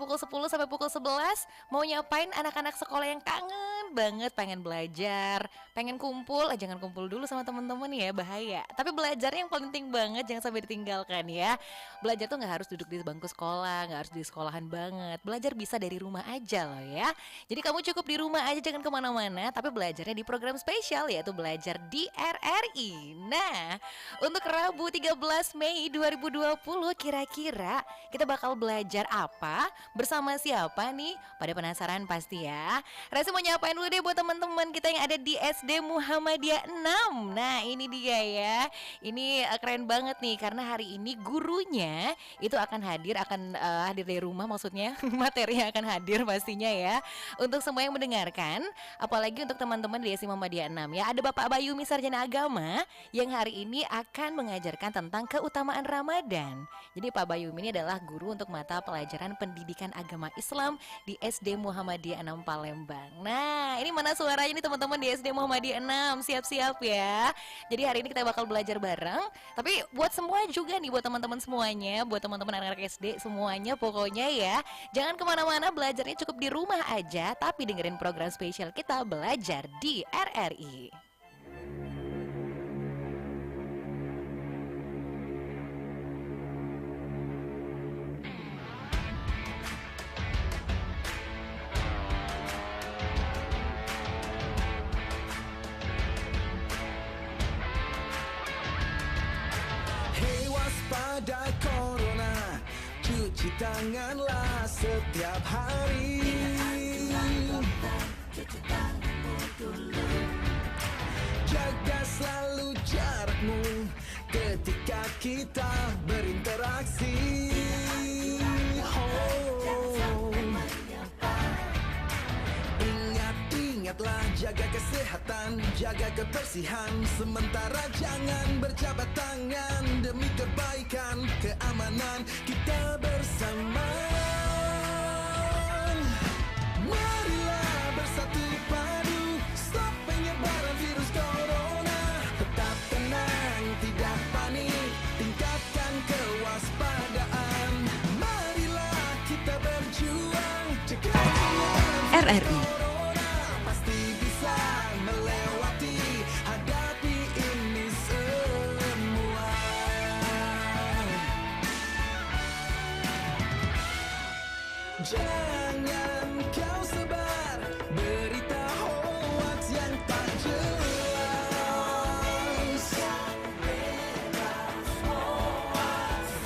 pukul 10 sampai pukul 11 mau nyapain anak-anak sekolah yang kangen banget pengen belajar, pengen kumpul, jangan kumpul dulu sama temen-temen ya bahaya. Tapi belajarnya yang penting banget jangan sampai ditinggalkan ya. Belajar tuh nggak harus duduk di bangku sekolah, nggak harus di sekolahan banget. Belajar bisa dari rumah aja loh ya. Jadi kamu cukup di rumah aja jangan kemana-mana, tapi belajarnya di program spesial yaitu belajar di RRI. Nah, untuk Rabu 13 Mei 2020 kira-kira kita bakal belajar apa? Bersama siapa nih? Pada penasaran pasti ya. Rasa mau nyapain dulu deh buat teman-teman kita yang ada di SD Muhammadiyah 6. Nah, ini dia ya. Ini keren banget nih karena hari ini gurunya itu akan hadir dari rumah maksudnya. Materinya akan hadir pastinya ya. Untuk semua yang mendengarkan, apalagi untuk teman-teman di SD Muhammadiyah 6 ya. Ada Bapak Bayumi Sarjana Agama yang hari ini akan mengajarkan tentang keutamaan Ramadan. Jadi Pak Bayumi ini adalah guru untuk mata pelajaran pendidikan agama Islam di SD Muhammadiyah 6 Palembang. Nah, ini mana suaranya nih teman-teman di SD Muhammadiyah 6? Siap-siap ya. Jadi hari ini kita bakal belajar bareng. Tapi buat semua juga nih, buat teman-teman semuanya, buat teman-teman anak-anak SD semuanya pokoknya ya. Jangan kemana-mana, belajarnya cukup di rumah aja. Tapi dengerin program spesial kita belajar di RRI. Hei waspada corona, cuci tanganlah setiap hari. Jaga selalu jarakmu ketika kita berinteraksi. Ingatlah jaga kesehatan, jaga kebersihan. Sementara jangan berjabat tangan demi kebaikan, keamanan kita bersama. Marilah bersatu padu, stop penyebaran virus corona. Tetap tenang, tidak panik, tingkatkan kewaspadaan. Marilah kita berjuang, cegah penyebaran RRI. pasti bisa melewati, hadapi ini semua. Jangan kau sebar berita hoax yang tak jelas.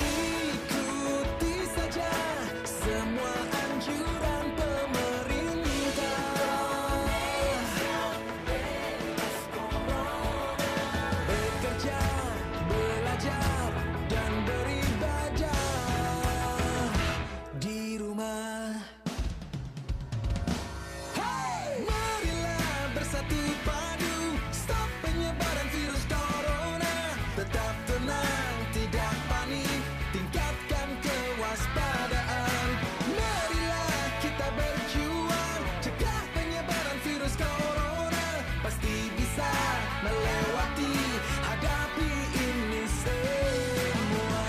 Ikuti saja semua anjuran pemerintah. Bekerja, belajar, dan beribadah di rumah. Hey! Marilah bersatu padu, stop penyebaran virus corona. Tetap tenang, tidak panik, tingkatkan kewaspadaan. Marilah kita berjuang, cegah penyebaran virus corona. Pasti bisa melewati, hadapi ini semua.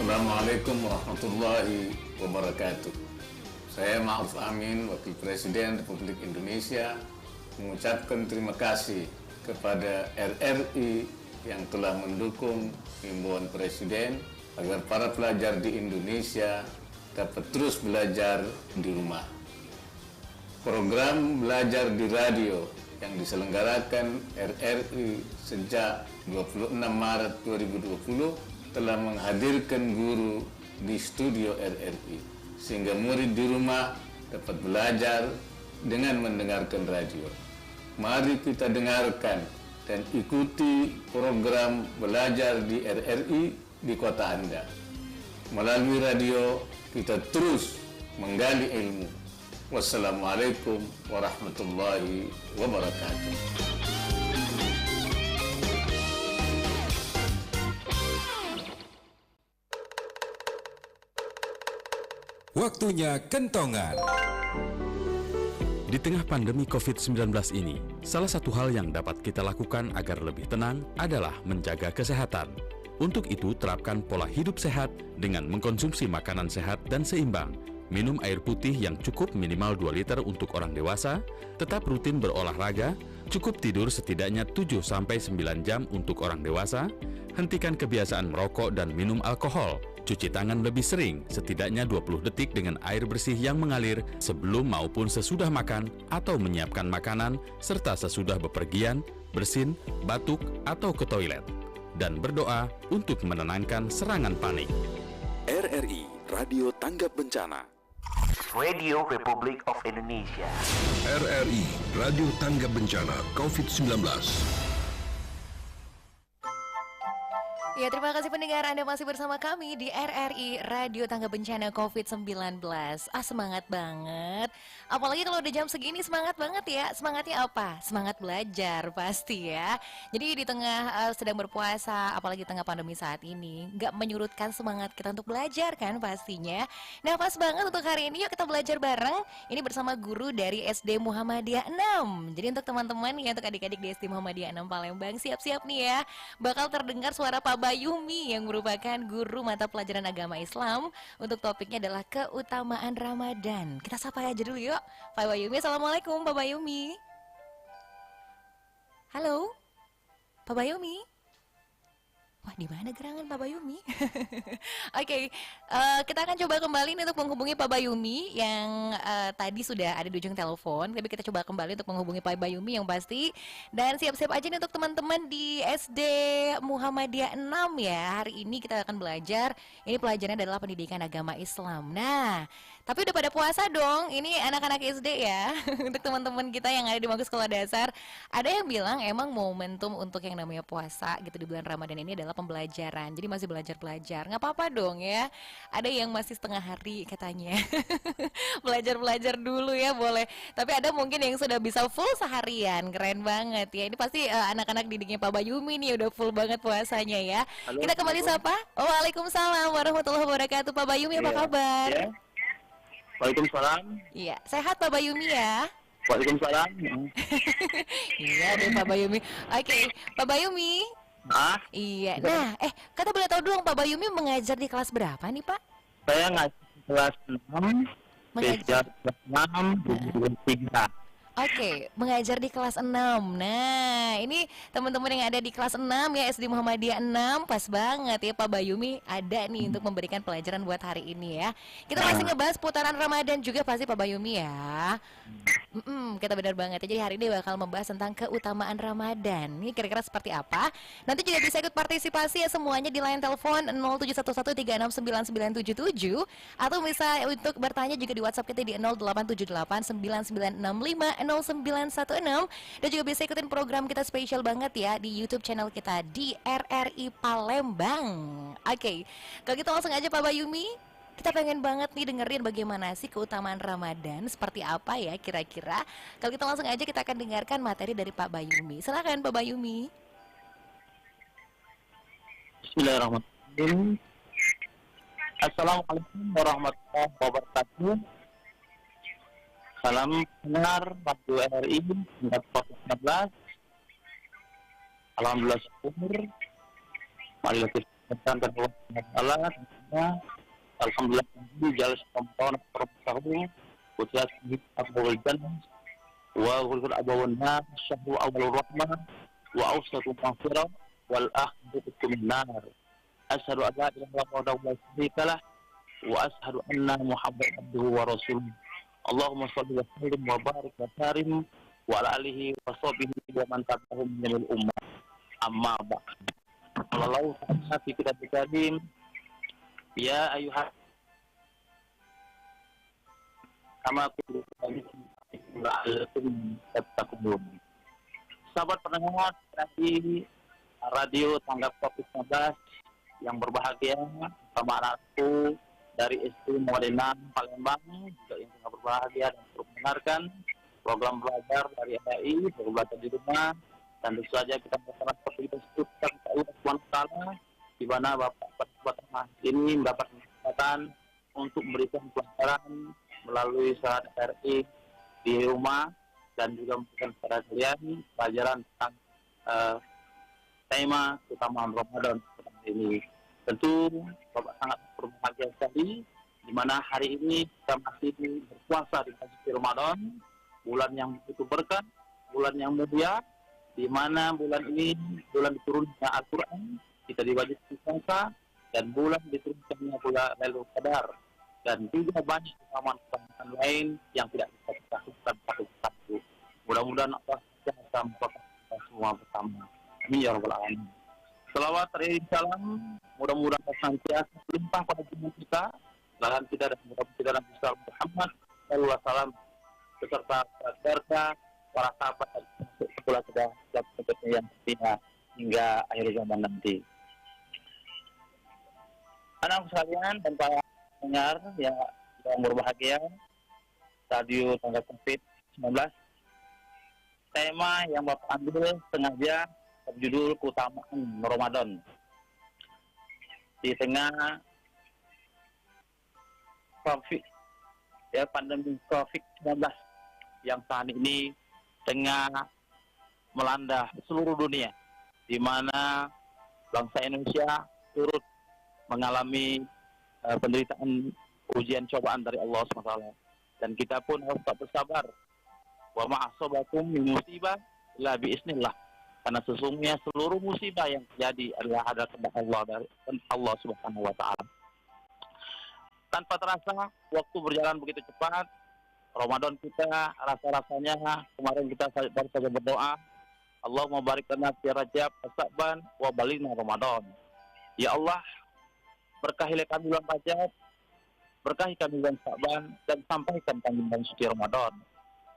Assalamualaikum warahmatullahi wabarakatuh. Saya Ma'ruf Amin, Wakil Presiden Republik Indonesia, mengucapkan terima kasih kepada RRI yang telah mendukung himbauan Presiden agar para pelajar di Indonesia dapat terus belajar di rumah. Program belajar di radio yang diselenggarakan RRI sejak 26 Maret 2020 telah menghadirkan guru di studio RRI, sehingga murid di rumah dapat belajar dengan mendengarkan radio. Mari kita dengarkan dan ikuti program belajar di RRI di kota Anda. Melalui radio, kita terus menggali ilmu. Wassalamualaikum warahmatullahi wabarakatuh. Waktunya kentongan. Di tengah pandemi COVID-19 ini, salah satu hal yang dapat kita lakukan agar lebih tenang adalah menjaga kesehatan. Untuk itu, terapkan pola hidup sehat dengan mengkonsumsi makanan sehat dan seimbang, minum air putih yang cukup minimal 2 liter untuk orang dewasa, tetap rutin berolahraga, cukup tidur setidaknya 7-9 jam untuk orang dewasa, hentikan kebiasaan merokok dan minum alkohol, cuci tangan lebih sering, setidaknya 20 detik dengan air bersih yang mengalir sebelum maupun sesudah makan atau menyiapkan makanan, serta sesudah bepergian, bersin, batuk, atau ke toilet. Dan berdoa untuk menenangkan serangan panik. RRI, Radio Tanggap Bencana. Radio Republik of Indonesia. RRI, Radio Tanggap Bencana COVID-19. Ya, terima kasih pendengar, Anda masih bersama kami di RRI Radio Tanggap Bencana COVID-19. Semangat banget. Apalagi kalau udah jam segini semangat banget ya. Semangatnya apa? Semangat belajar pasti ya. Jadi di tengah sedang berpuasa, apalagi tengah pandemi saat ini, nggak menyurutkan semangat kita untuk belajar kan pastinya. Nah, pas banget untuk hari ini, yuk kita belajar bareng. Ini bersama guru dari SD Muhammadiyah 6. Jadi untuk teman-teman ya, untuk adik-adik di SD Muhammadiyah 6 Palembang, siap-siap nih ya. Bakal terdengar suara Pak Bayumi yang merupakan guru mata pelajaran agama Islam. Untuk topiknya adalah keutamaan Ramadan. Kita sapa aja dulu yuk. Pak Bayumi, assalamualaikum Pak Bayumi. Halo, Pak Bayumi. Wah, di mana gerangan Pak Bayumi? Oke, kita akan coba kembali nih untuk menghubungi Pak Bayumi yang tadi sudah ada di ujung telepon. Tapi kita coba kembali untuk menghubungi Pak Bayumi yang pasti. Dan siap-siap aja nih untuk teman-teman di SD Muhammadiyah 6 ya. Hari ini kita akan belajar, ini pelajarannya adalah pendidikan agama Islam. Nah, tapi udah pada puasa dong, ini anak-anak SD ya. Untuk teman-teman kita yang ada di bangku sekolah dasar, ada yang bilang emang momentum untuk yang namanya puasa gitu di bulan Ramadan ini adalah pembelajaran. Jadi masih belajar-belajar, nggak apa-apa dong ya. Ada yang masih setengah hari katanya. Belajar-belajar dulu ya boleh. Tapi ada mungkin yang sudah bisa full seharian, keren banget ya. Ini pasti anak-anak didiknya Pak Bayumi nih udah full banget puasanya ya. Halo, Kita kembali sapa. Waalaikumsalam warahmatullahi wabarakatuh. Pak Bayumi apa kabar? Ya. Waalaikumsalam. Iya, sehat Pak Bayumi ya. Waalaikumsalam. Iya deh Pak Bayumi. Oke, Pak Bayumi. Iya. Nah, kata boleh tahu dong Pak Bayumi mengajar di kelas berapa nih Pak? Saya ngajar kelas 6, Mengajar. kelas 6, 3. Oke, mengajar di kelas 6. Nah, ini teman-teman yang ada di kelas 6 ya, SD Muhammadiyah 6. Pas banget ya Pak Bayumi ada nih untuk memberikan pelajaran buat hari ini ya. Kita masih ngebahas putaran Ramadan juga pasti Pak Bayumi ya. Kita benar banget ya. Jadi hari ini bakal membahas tentang keutamaan Ramadan. Ini kira-kira seperti apa? Nanti juga bisa ikut partisipasi ya semuanya di line telepon 0711369977 atau bisa untuk bertanya juga di WhatsApp kita di 087899650916 dan juga bisa ikutin program kita spesial banget ya di YouTube channel kita di RRI Palembang. Oke, kalau gitu langsung aja Pak Bayumi. Kita pengen banget nih dengerin bagaimana sih keutamaan Ramadan, seperti apa ya kira-kira. Kalau kita langsung aja kita akan dengarkan materi dari Pak Bayumi. Silakan Pak Bayumi. Bismillahirrahmanirrahim. Assalamualaikum warahmatullahi wabarakatuh. Salam pendengar Radio RRI 19. Alhamdulillah syukur. Marilah kita berdoa kepada Allah. Alhamdulillah jalan Ramadan pertahun putra abawal jannah wa ghulul abawal nar syahru awal rahmah wa awsatu maghfirah wal akhiratu min nar asyhadu an la ilaha illallah wa la syarika lah wa asyhadu anna muhammadan abduhu wa rasuluh. Allahumma shalli wa sallim wa barik wa karim wa ala alihi wa sahbihi wa man tabi'ahum min al-ummah. Amma ba'd. Allah ta'ala fi kitabul karim. Ya ayuhan kama la'allakum tattaqun. Sahabat pendengar dari Radio Tanggap Covid-19 yang berbahagia, sama anakku dari SD Muhammad Enam Palembang juga yang sangat berbahagia dan terus mendengarkan program belajar dari RRI, belajar di rumah, dan tentu saja kita berharap seperti itu sebutkan Allah SWT, di mana Bapak ini mendapat kesempatan untuk memberikan pelajaran melalui saat RRI di rumah, dan juga memberikan kepada kalian pelajaran tentang tema utama Ramadan seperti ini. Tentu Bapak sangat berbahagia sekali di mana hari ini kita masih berpuasa di bulan Ramadan, bulan yang begitu berkah, bulan yang mulia, di mana bulan ini bulan diturunkannya Al-Quran, kita diwajibkan puasa, dan bulan diturunkannya pula Lailatul Qadar, dan juga banyak keutamaan lain yang tidak bisa kita sebutkan satu-satu. Mudah-mudahan Allah bisa memberkati kita semua bersama. Amin ya rabbal alamin. Selawat dan salam mudah-mudahan senantiasa melimpah pada junjungan kita, dan kita dan mudah-mudahan Nabi Muhammad sallallahu alaihi wasallam beserta keluarga, para sahabat dan pula sudah yang setia hingga akhir zaman nanti. Anak sekalian dan para pendengar yang berbahagia, Radio Tanggap Covid-19, tema yang Bapak ambil sengaja berjudul keutamaan Ramadan. Di tengah COVID, pandemi COVID-19 yang saat ini tengah melanda seluruh dunia, di mana bangsa Indonesia turut mengalami penderitaan ujian cobaan dari Allah SWT, dan kita pun harus tetap bersabar. Wa ma'asobakum min musibah illa biiznillah, karena sesungguhnya seluruh musibah yang terjadi adalah ada kehendak Allah dari Allah Subhanahu wa taala. Tanpa terasa waktu berjalan begitu cepat. Ramadan kita rasa-rasanya kemarin kita baru saja berdoa, Allahumma barik lana fi Rajab wa Sya'ban wa balighna Ramadan. Ya Allah, berkahilah kami bulan Rajab, berkahi kami bulan Sya'ban, dan sampaikan kami bulan suci Ramadan.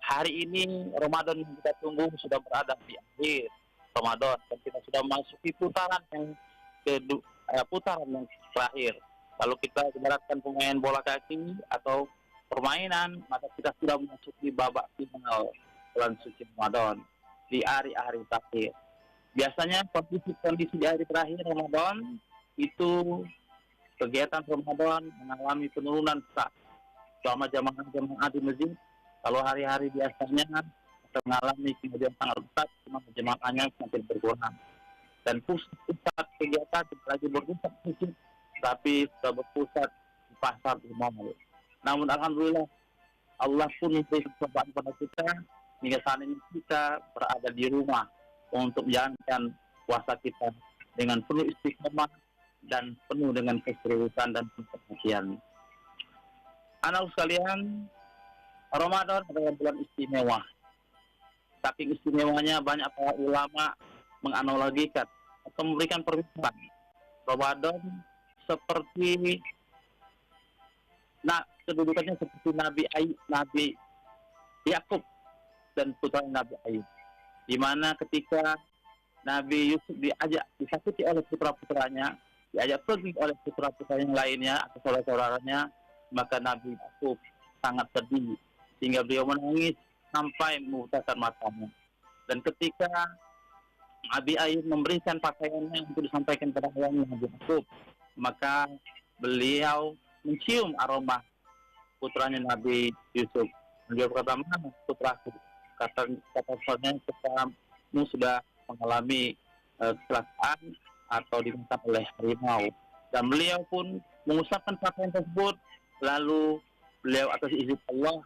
Hari ini Ramadan yang kita tunggu sudah berada di akhir Ramadan, dan kita sudah masuki putaran yang putaran yang terakhir. Kalau kita ibaratkan pemain bola kaki atau permainan, maka kita sudah memasuki babak final bulan suci Ramadan di hari-hari terakhir. Biasanya kondisi di hari terakhir Ramadan itu kegiatan Ramadan mengalami penurunan besar. Selama jamaah di masjid, kalau hari-hari biasanya kita mengalami kemudian sangat besar, cuma jemaahnya semakin berkurang. Dan pusat kegiatan tidak lagi berpusat di masjid, tapi sudah berpusat di pasar, di mall. Namun alhamdulillah Allah pun memberi kesempatan kepada kita hingga saat ini kita berada di rumah untuk menjalankan puasa kita dengan penuh istiqomah dan penuh dengan keseriusan dan perhatian. Anak sekalian, Ramadan adalah bulan istimewa. Saking istimewanya banyak para ulama menganalogikan atau memberikan perbedaan Ramadan seperti kedudukannya seperti Nabi Yakub dan putra Nabi Ayub, di mana ketika Nabi Yusuf disakiti oleh putra-putranya, diajak pergi oleh putra-putra yang lainnya atau saudara-saudaranya, maka Nabi Yakub sangat sedih sehingga beliau menangis sampai membutakan matanya. Dan ketika Nabi Ayub memberikan pakaiannya untuk disampaikan kepada ayahnya Nabi Yakub, maka beliau mencium aroma putranya Nabi Yusuf. Beliau berkata, mana putraku? Kata-katanya, kamu sudah mengalami kecelakaan atau dimakan oleh harimau. Dan beliau pun mengusapkan pakaian tersebut, lalu beliau atas izin Allah,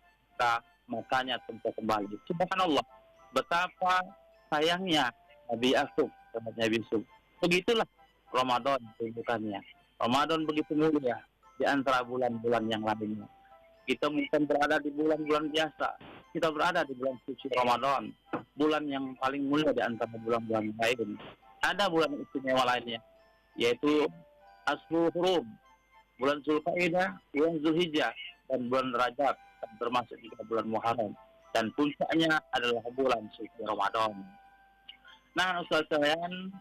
makanya tentu kembali. Subhanallah, betapa sayangnya Nabi Yakub terhadap Nabi Yusuf. Begitulah Ramadan kehidupannya. Ramadan begitu mulia di antara bulan-bulan yang lainnya. Kita mungkin berada di bulan-bulan biasa, kita berada di bulan suci Ramadan, bulan yang paling mulia di antara bulan-bulan lain. Ada bulan istimewa lainnya, yaitu Ashurul Hurum, bulan Zulqa'dah, bulan Zulhijjah, dan bulan Rajab, dan termasuk juga bulan Muharram. dan puncaknya adalah bulan suci Ramadan. Nah, Ustaz sekalian,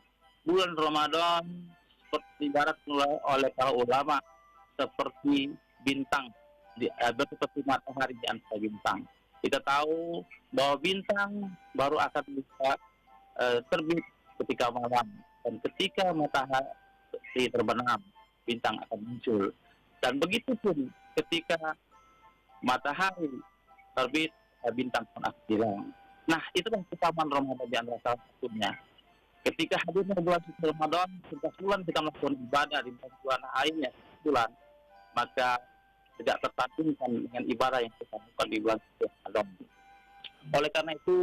bulan Ramadan seperti ibarat oleh para ulama seperti bintang, seperti matahari di antara bintang. Kita tahu bahwa bintang baru akan bisa terbit ketika malam, dan ketika matahari terbenam, bintang akan muncul. Dan begitu pun ketika matahari terbit, bintang pun akan hilang. Nah, itulah keutamaan Ramadan di antara salah satunya. Ketika hadirnya bulan suci Ramadan, 11 bulan kita melakukan ibadah di bulan lainnya 11 bulan, maka tidak tertandingkan dengan ibadah yang kita lakukan di bulan suci Ramadan. Oleh karena itu,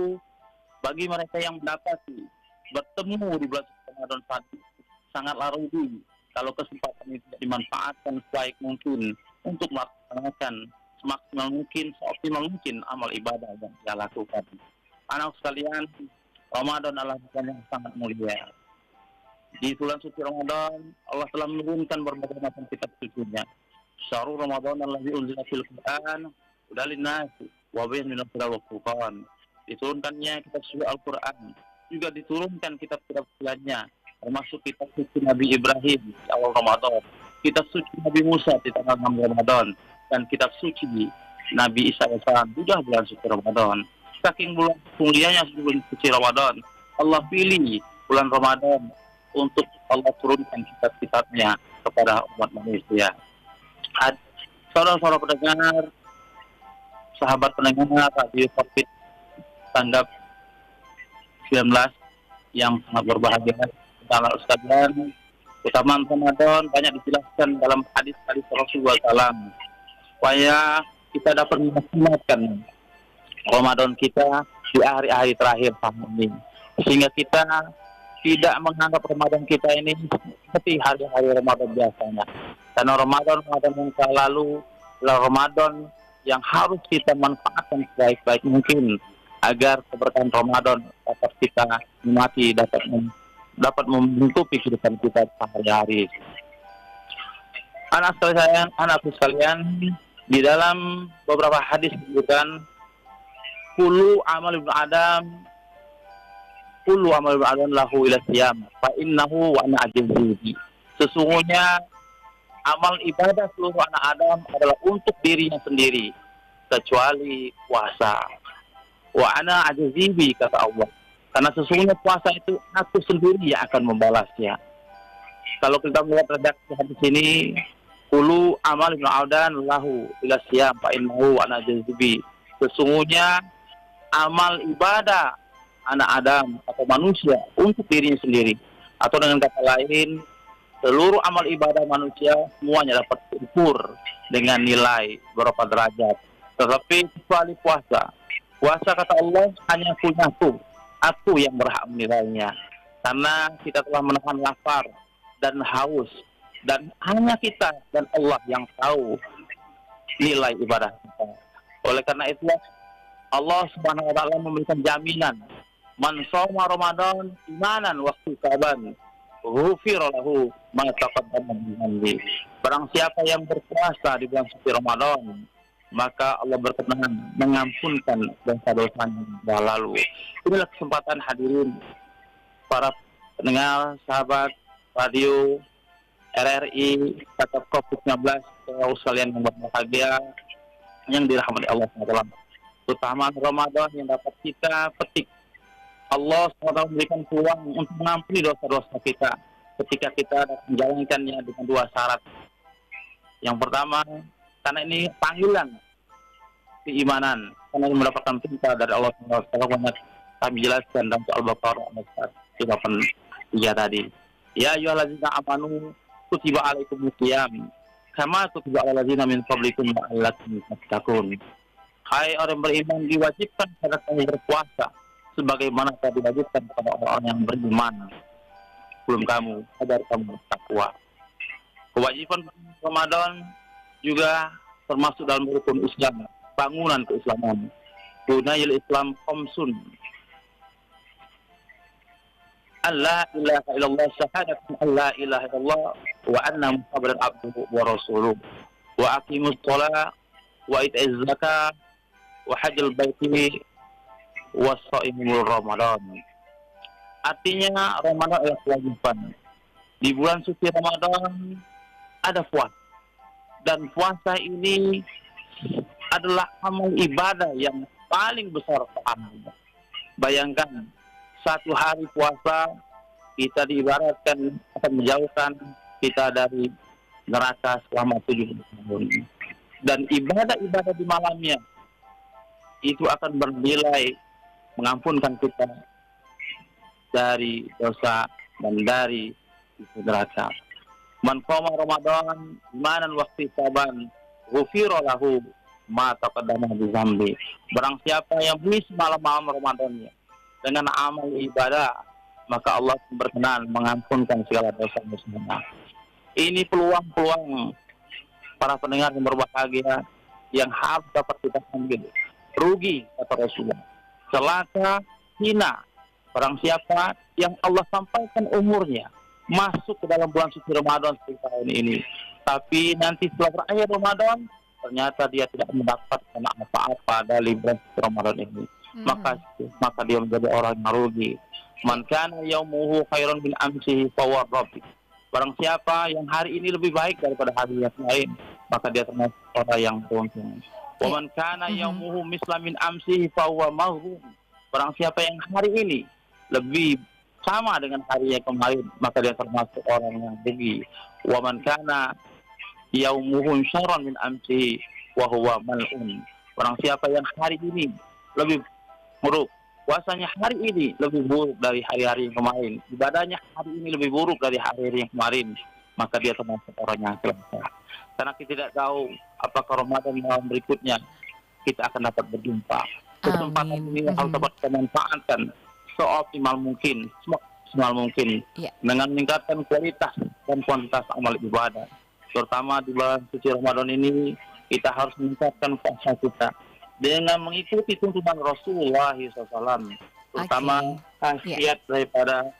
bagi mereka yang mendapati bertemu di bulan suci Ramadan tadi, sangatlah rugi kalau kesempatan itu tidak dimanfaatkan sebaik mungkin untuk melaksanakan semaksimal mungkin, seoptimal mungkin amal ibadah yang kita lakukan. Anak sekalian, Ramadan adalah bulan yang sangat mulia. Di bulan suci Ramadan, Allah telah menurunkan berbagai macam kitab sucinya. Syahrul Ramadan allazi unzila fil Qur'an hudal linnas wa bayyinun minal huda wal furqan. Diturunkannya kitab suci Al-Qur'an, juga diturunkan kitab-kitab lainnya, termasuk kitab suci Nabi Ibrahim di awal Ramadan, kitab suci Nabi Musa di tanggal 6 Ramadan, dan kitab suci Nabi Isa AS juga bulan suci Ramadan. Saking bulan mulianya bulan suci Ramadan, Allah pilih bulan Ramadan untuk Allah turunkan kitab-kitabnya kepada umat manusia. Saudara-saudara pendengar, sahabat pendengar Radio Covid Tanggap 19 yang sangat berbahagia, saudara sekalian, keutamaan Ramadan banyak dijelaskan dalam hadis-hadis Rasulullah SAW supaya kita dapat memaksimalkan Ramadan kita di hari-hari terakhir tahun ini, sehingga kita tidak menganggap Ramadan kita ini seperti hari-hari Ramadan biasanya. Karena Ramadan yang lalu adalah Ramadan yang harus kita manfaatkan sebaik-baik mungkin agar keberkahan Ramadan dapat kita nikmati, dapat menutupi kehidupan kita sehari-hari. Anakku sekalian, di dalam beberapa hadis disebutkan kullu amal ibn Adam lahu ila siyam fa innahu wa ana ajzihi. Sesungguhnya amal ibadah seluruh anak Adam adalah untuk dirinya sendiri kecuali puasa. Wa ana ajzihi, kata Allah. Karena sesungguhnya puasa itu aku sendiri yang akan membalasnya. Kalau kita melihat redaksi hadis ini, kullu amal ibn Adam lahu ila siyam fa innahu wa ana ajzihi. Sesungguhnya amal ibadah anak Adam atau manusia untuk dirinya sendiri, atau dengan kata lain, seluruh amal ibadah manusia semuanya dapat diukur dengan nilai berapa derajat. Tetapi kecuali puasa, kata Allah, hanya punya aku yang berhak menilainya, karena kita telah menahan lapar dan haus, dan hanya kita dan Allah yang tahu nilai ibadah kita. Oleh karena itulah Allah Subhanahu wa taala memberikan jaminan, man shoma Ramadan imanan wa ihtisaban ghufira lahu ma taqaddama min dhanbi. Barang siapa yang berpuasa di bulan suci Ramadan, maka Allah berkenan mengampunkan dosa-dosanya yang lalu. Inilah kesempatan hadirin para pendengar sahabat radio RRI Tanggap Covid-19 sekalian yang berbahagia yang dirahmati Allah SWT. Terutama Ramadan yang dapat kita petik. Allah SWT memberikan peluang untuk mengampuni dosa-dosa kita ketika kita menjalankannya dengan dua syarat. Yang pertama, karena ini panggilan keimanan, karena mendapatkan perintah dari Allah SWT, kami jelaskan dalam Al-Baqarah ayat 83 tadi. Ya ayyuhallazina amanu kutiba alaikumus shiyam kama kutiba alal ladzina min qablikum la'allakum tattaqun. Hai orang beriman, diwajibkan pada kamu berpuasa sebagaimana telah diwajibkan kepada orang yang beriman sebelum kamu agar kamu bertakwa. Kewajiban Ramadan juga termasuk dalam rukun Islam, bangunan keislaman. Bunayil Islam khamsun. Allah ilaha illallah, syahadatun Allah ilaha illallah wa anna Muhammadan abduhu wa rasuluh. Wa aqimus shalah wa ita'iz zakah wa hajjul baiti was-shaimul Ramadan. Artinya Ramadan adalah kewajiban. Di bulan suci Ramadan ada puasa. Dan puasa ini adalah amal ibadah yang paling besar pahalanya. Bayangkan, satu hari puasa kita diibaratkan akan menjauhkan kita dari neraka selama 70 tahun. Dan ibadah-ibadah di malamnya itu akan bernilai mengampunkan kita dari dosa dan dari neraka. Man qama Ramadan imanan wa ihtisaban ghufira lahu ma taqaddama min dzambi. Barang siapa yang mengisi malam-malam Ramadannya dengan amal ibadah, maka Allah berkenan mengampunkan segala dosa-dosanya. Ini peluang-peluang para pendengar yang berbahagia yang harus dapat kita ambil. Rugi kata Rasulullah, celaka, hina barang siapa yang Allah sampaikan umurnya masuk ke dalam bulan suci Ramadan seperti tahun ini, tapi nanti setelah berakhir Ramadan ternyata dia tidak mendapatkan apa-apa dari bulan suci Ramadan ini. Maka dia menjadi orang yang rugi. Man kana yaumuhu khairan min amsihi fahuwa rabbi. Barang siapa yang hari ini lebih baik daripada hari yang lain, maka dia termasuk orang yang beruntung. Wa man kana yaumuhu misla min amsihi fahuwa mahrum. Barang siapa yang hari ini lebih sama dengan hari yang kemarin, maka dia termasuk orang yang rugi. Wa man kana yaumuhu syarran min amsihi wa huwa mal'un. Barang siapa yang hari ini lebih buruk, puasanya hari ini lebih buruk dari hari-hari yang kemarin, ibadahnya hari ini lebih buruk dari hari-hari yang kemarin, maka dia termasuk orang yang celaka. Karena kita tidak tahu apakah Ramadan malam berikutnya kita akan dapat berjumpa. Kesempatan ini harus dapat kita manfaatkan seoptimal mungkin, semaksimal mungkin, dengan meningkatkan kualitas dan kuantitas amal ibadah. Terutama di bulan suci Ramadan ini, kita harus meningkatkan puasa kita dengan mengikuti tuntunan Rasulullah SAW, terutama khasiat daripada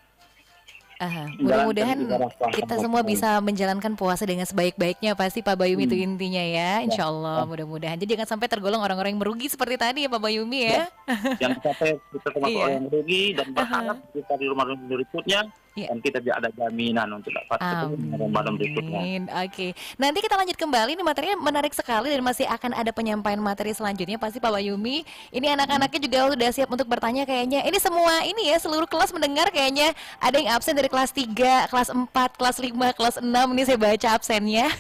mudah-mudahan kita semua bisa menjalankan puasa dengan sebaik-baiknya pasti Pak Bayumi itu intinya ya, insya Allah mudah-mudahan. Jadi jangan sampai tergolong orang-orang yang merugi seperti tadi ya Pak Bayumi ya. Jangan sampai kita termasuk orang yang merugi dan berharap kita di Ramadan berikutnya dan kita tidak ada jaminan untuk dapat ketemu Ramadan berikutnya. Oke, nanti kita lanjut kembali. Ini materinya menarik sekali dan masih akan ada penyampaian materi selanjutnya pasti Pak Bayumi. Ini anak-anaknya juga sudah siap untuk bertanya kayaknya. Ini semua ini ya seluruh kelas mendengar kayaknya. Ada yang absen dari kelas 3, kelas 4, kelas 5, kelas 6. Ini saya baca absennya.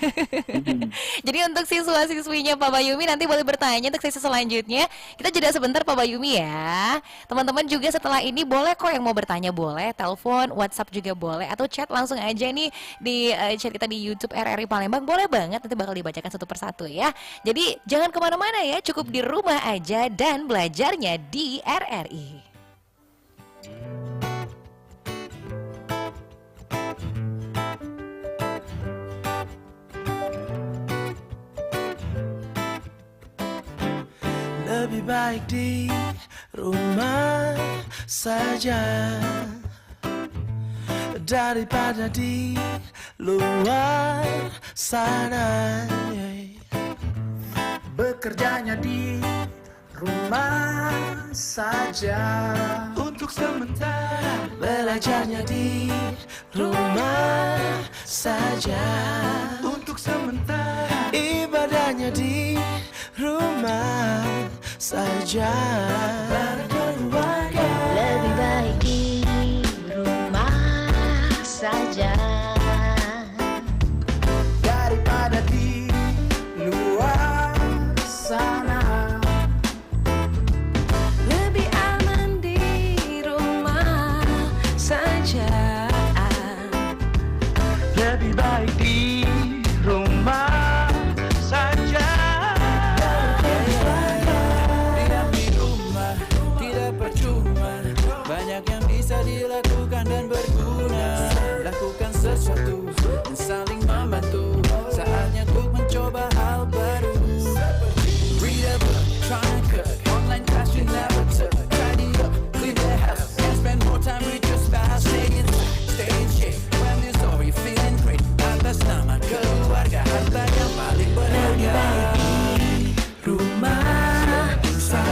Jadi untuk siswa-siswinya Pak Bayumi nanti boleh bertanya untuk sesi selanjutnya. Kita jeda sebentar Pak Bayumi ya. Teman-teman juga setelah ini boleh kok yang mau bertanya boleh telepon, WhatsApp juga boleh, atau chat langsung aja nih di chat kita di YouTube RRI Palembang. Boleh banget, nanti bakal dibacakan satu persatu ya. Jadi jangan kemana-mana ya, cukup di rumah aja dan belajarnya di RRI. Lebih baik di rumah saja daripada di luar sana. Bekerjanya di rumah saja untuk sementara, belajarnya di rumah saja untuk sementara, ibadahnya di rumah saja. Berkeluarga lebih baik di rumah saja daripada di luar sana. lebih aman di rumah saja. Lebih baik di rumah saja. Diam di rumah tidak percuma, banyak yang bisa dilakukan dan berguna. Lakukan sesuatu dan saling membantu, saatnya untuk mencoba hal baru. Read a book, try and cook, online class you never took. Tidy up, clean the house, and spend more time with your spouse. Stay inside, stay in shape, when this story feeling great. Atas nama keluarga, harta yang paling berharga. Rumah saja.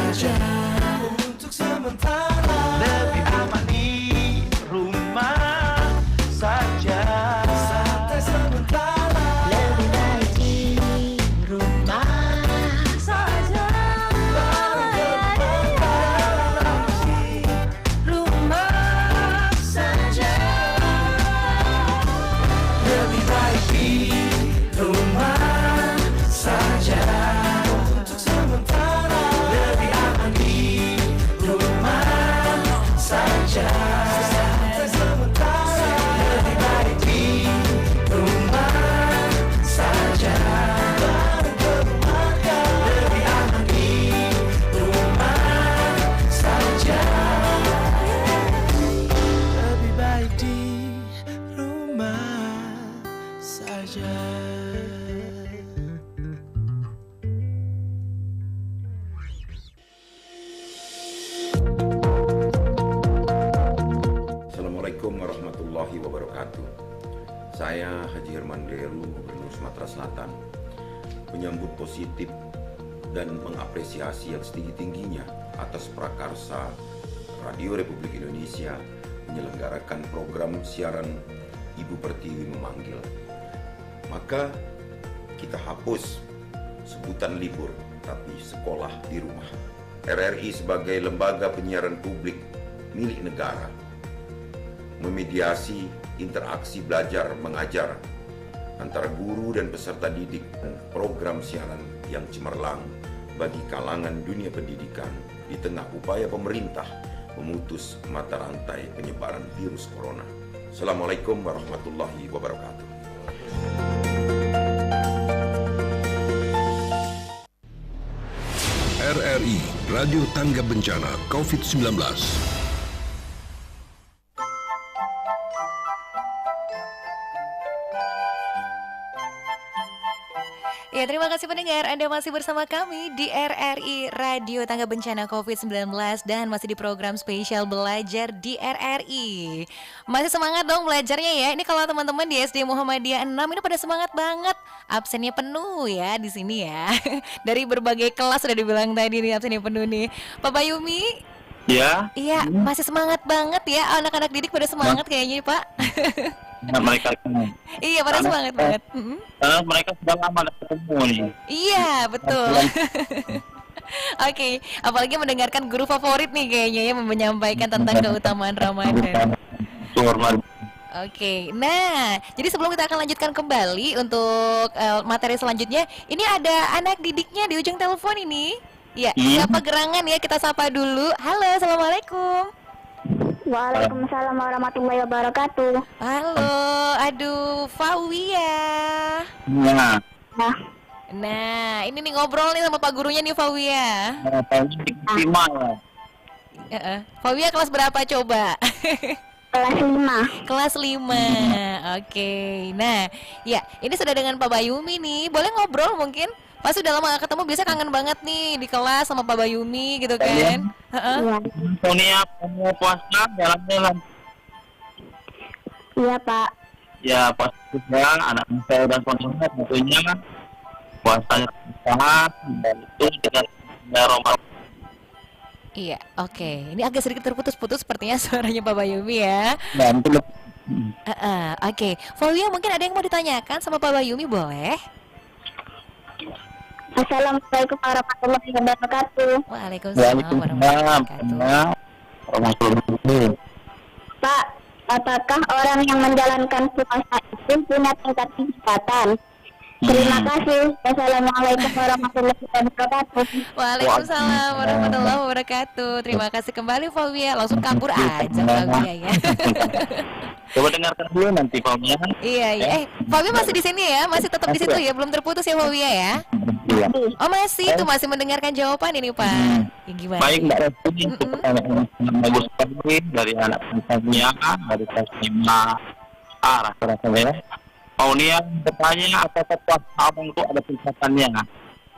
warahmatullahi wabarakatuh. Saya Haji Herman Deru, Gubernur Sumatera Selatan, menyambut positif dan mengapresiasi yang setinggi-tingginya atas prakarsa Radio Republik Indonesia menyelenggarakan program siaran Ibu Pertiwi Memanggil. Maka kita hapus sebutan libur, tapi sekolah di rumah. RRI sebagai lembaga penyiaran publik milik negara memediasi interaksi belajar mengajar antara guru dan peserta didik dan program siaran yang cemerlang bagi kalangan dunia pendidikan di tengah upaya pemerintah memutus mata rantai penyebaran virus corona. Assalamualaikum warahmatullahi wabarakatuh. RRI Radio Tangga Bencana COVID-19. Ya, terima kasih pendengar, Anda masih bersama kami di RRI Radio Tangga Bencana COVID-19 dan masih di program spesial belajar di RRI. Masih semangat dong belajarnya ya. Ini kalau teman-teman di SD Muhammadiyah 6 ini pada semangat banget. Absennya penuh ya di sini ya. Dari berbagai kelas sudah dibilang tadi nih absennya penuh nih. Pak Bayumi? Ya. Iya, masih semangat banget ya. Anak-anak didik pada semangat kayaknya, Pak. Mereka iya, pada semangat banget. Karena mereka sudah lama ketemu nih. Iya, betul. Oke, apalagi mendengarkan guru favorit nih kayaknya ya menyampaikan tentang keutamaan Ramadan. Oke, nah jadi sebelum kita akan lanjutkan kembali untuk materi selanjutnya, ini ada anak didiknya di ujung telepon ini. Ya, siapa gerangan ya, kita sapa dulu. Halo, assalamualaikum. Waalaikumsalam warahmatullahi wabarakatuh. Halo, aduh, Fawia. Nah, ini nih ngobrol nih sama Pak gurunya nih, Fawia. Fawia kelas berapa coba? Kelas 5. Kelas 5. Oke. Nah, ya, ini sudah dengan Pak Bayumi nih. Boleh ngobrol mungkin? Pasti udah lama gak ketemu, biasa kangen banget nih di kelas sama Pak Bayumi gitu kan. Sonia, kamu puasa jalan-jalan? Iya, Pak. Ya, puasa juga anak saya dan Sonia tentunya puasanya sehat dan itu dengan Ramadan. Iya, oke. Ini agak sedikit terputus-putus sepertinya suaranya Pak Bayumi ya. Oke. Fawia, mungkin ada yang mau ditanyakan sama Pak Bayumi, boleh? Assalamualaikum warahmatullahi wabarakatuh. Waalaikumsalam warahmatullahi wabarakatuh. Pak, apakah orang yang menjalankan puasa itu punya tingkat tingkatan? Terima kasih. Wassalamualaikum warahmatullahi wabarakatuh. Waalaikumsalam warahmatullahi wabarakatuh. Terima kasih kembali Fawia. Langsung kabur aja Fawia ya. Coba dengarkan dulu nanti Fawia. Iya. Fawia masih di sini ya, masih tetap di situ ya, belum terputus ya Fawia ya. Oh masih, itu masih mendengarkan jawaban ini Pak. Ya, gimana? Baik Mbak Resti, pertanyaan yang bagus sekali dari anak Fawia dari kelas 5A rasa-rasanya ya. Faunia bertanya apakah puasa abang itu ada tingkatannya.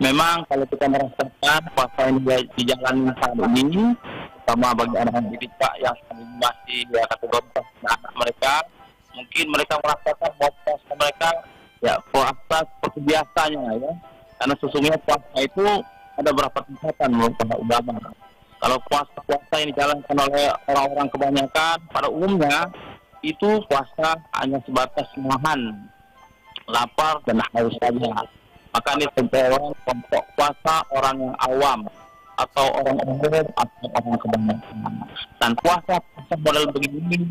Memang kalau kita merasakan puasa yang dijalani saat ini, sama bagi anak-anak didik yang masih kategori anak mereka, mungkin mereka merasakan bahwa puasa mereka ya puasa seperti biasanya ya. Karena sesungguhnya puasa itu ada berapa tingkatan menurut para ulama. Kalau puasa yang dijalankan oleh orang-orang kebanyakan pada umumnya itu puasa hanya sebatas menahan lapar dan haus saja. Maka ini tergolong kelompok puasa orang yang awam atau orang umum atau orang kebanyakan. Dan puasa model begini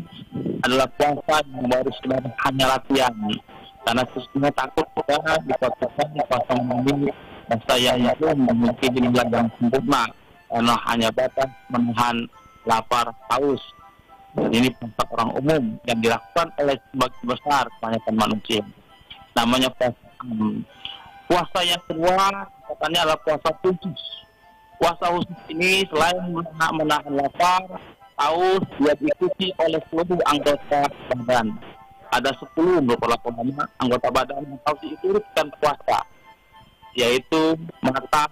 adalah puasa yang baru sebenarnya hanya latihan. Karena sesungguhnya takut kita dikatakan puasa ini saya itu memiliki jumlah yang sempurna karena hanya batas menahan lapar haus. Dan ini puasa orang umum yang dilakukan oleh sebagian besar kebanyakan manusia. Namanya puasa. Puasa yang kedua katanya adalah puasa khusus. Puasa khusus ini selain menahan lapar, haus, dia diikuti oleh seluruh anggota badan. Ada 10 beberapa anggota badan yang harus diikutkan puasa, yaitu mata,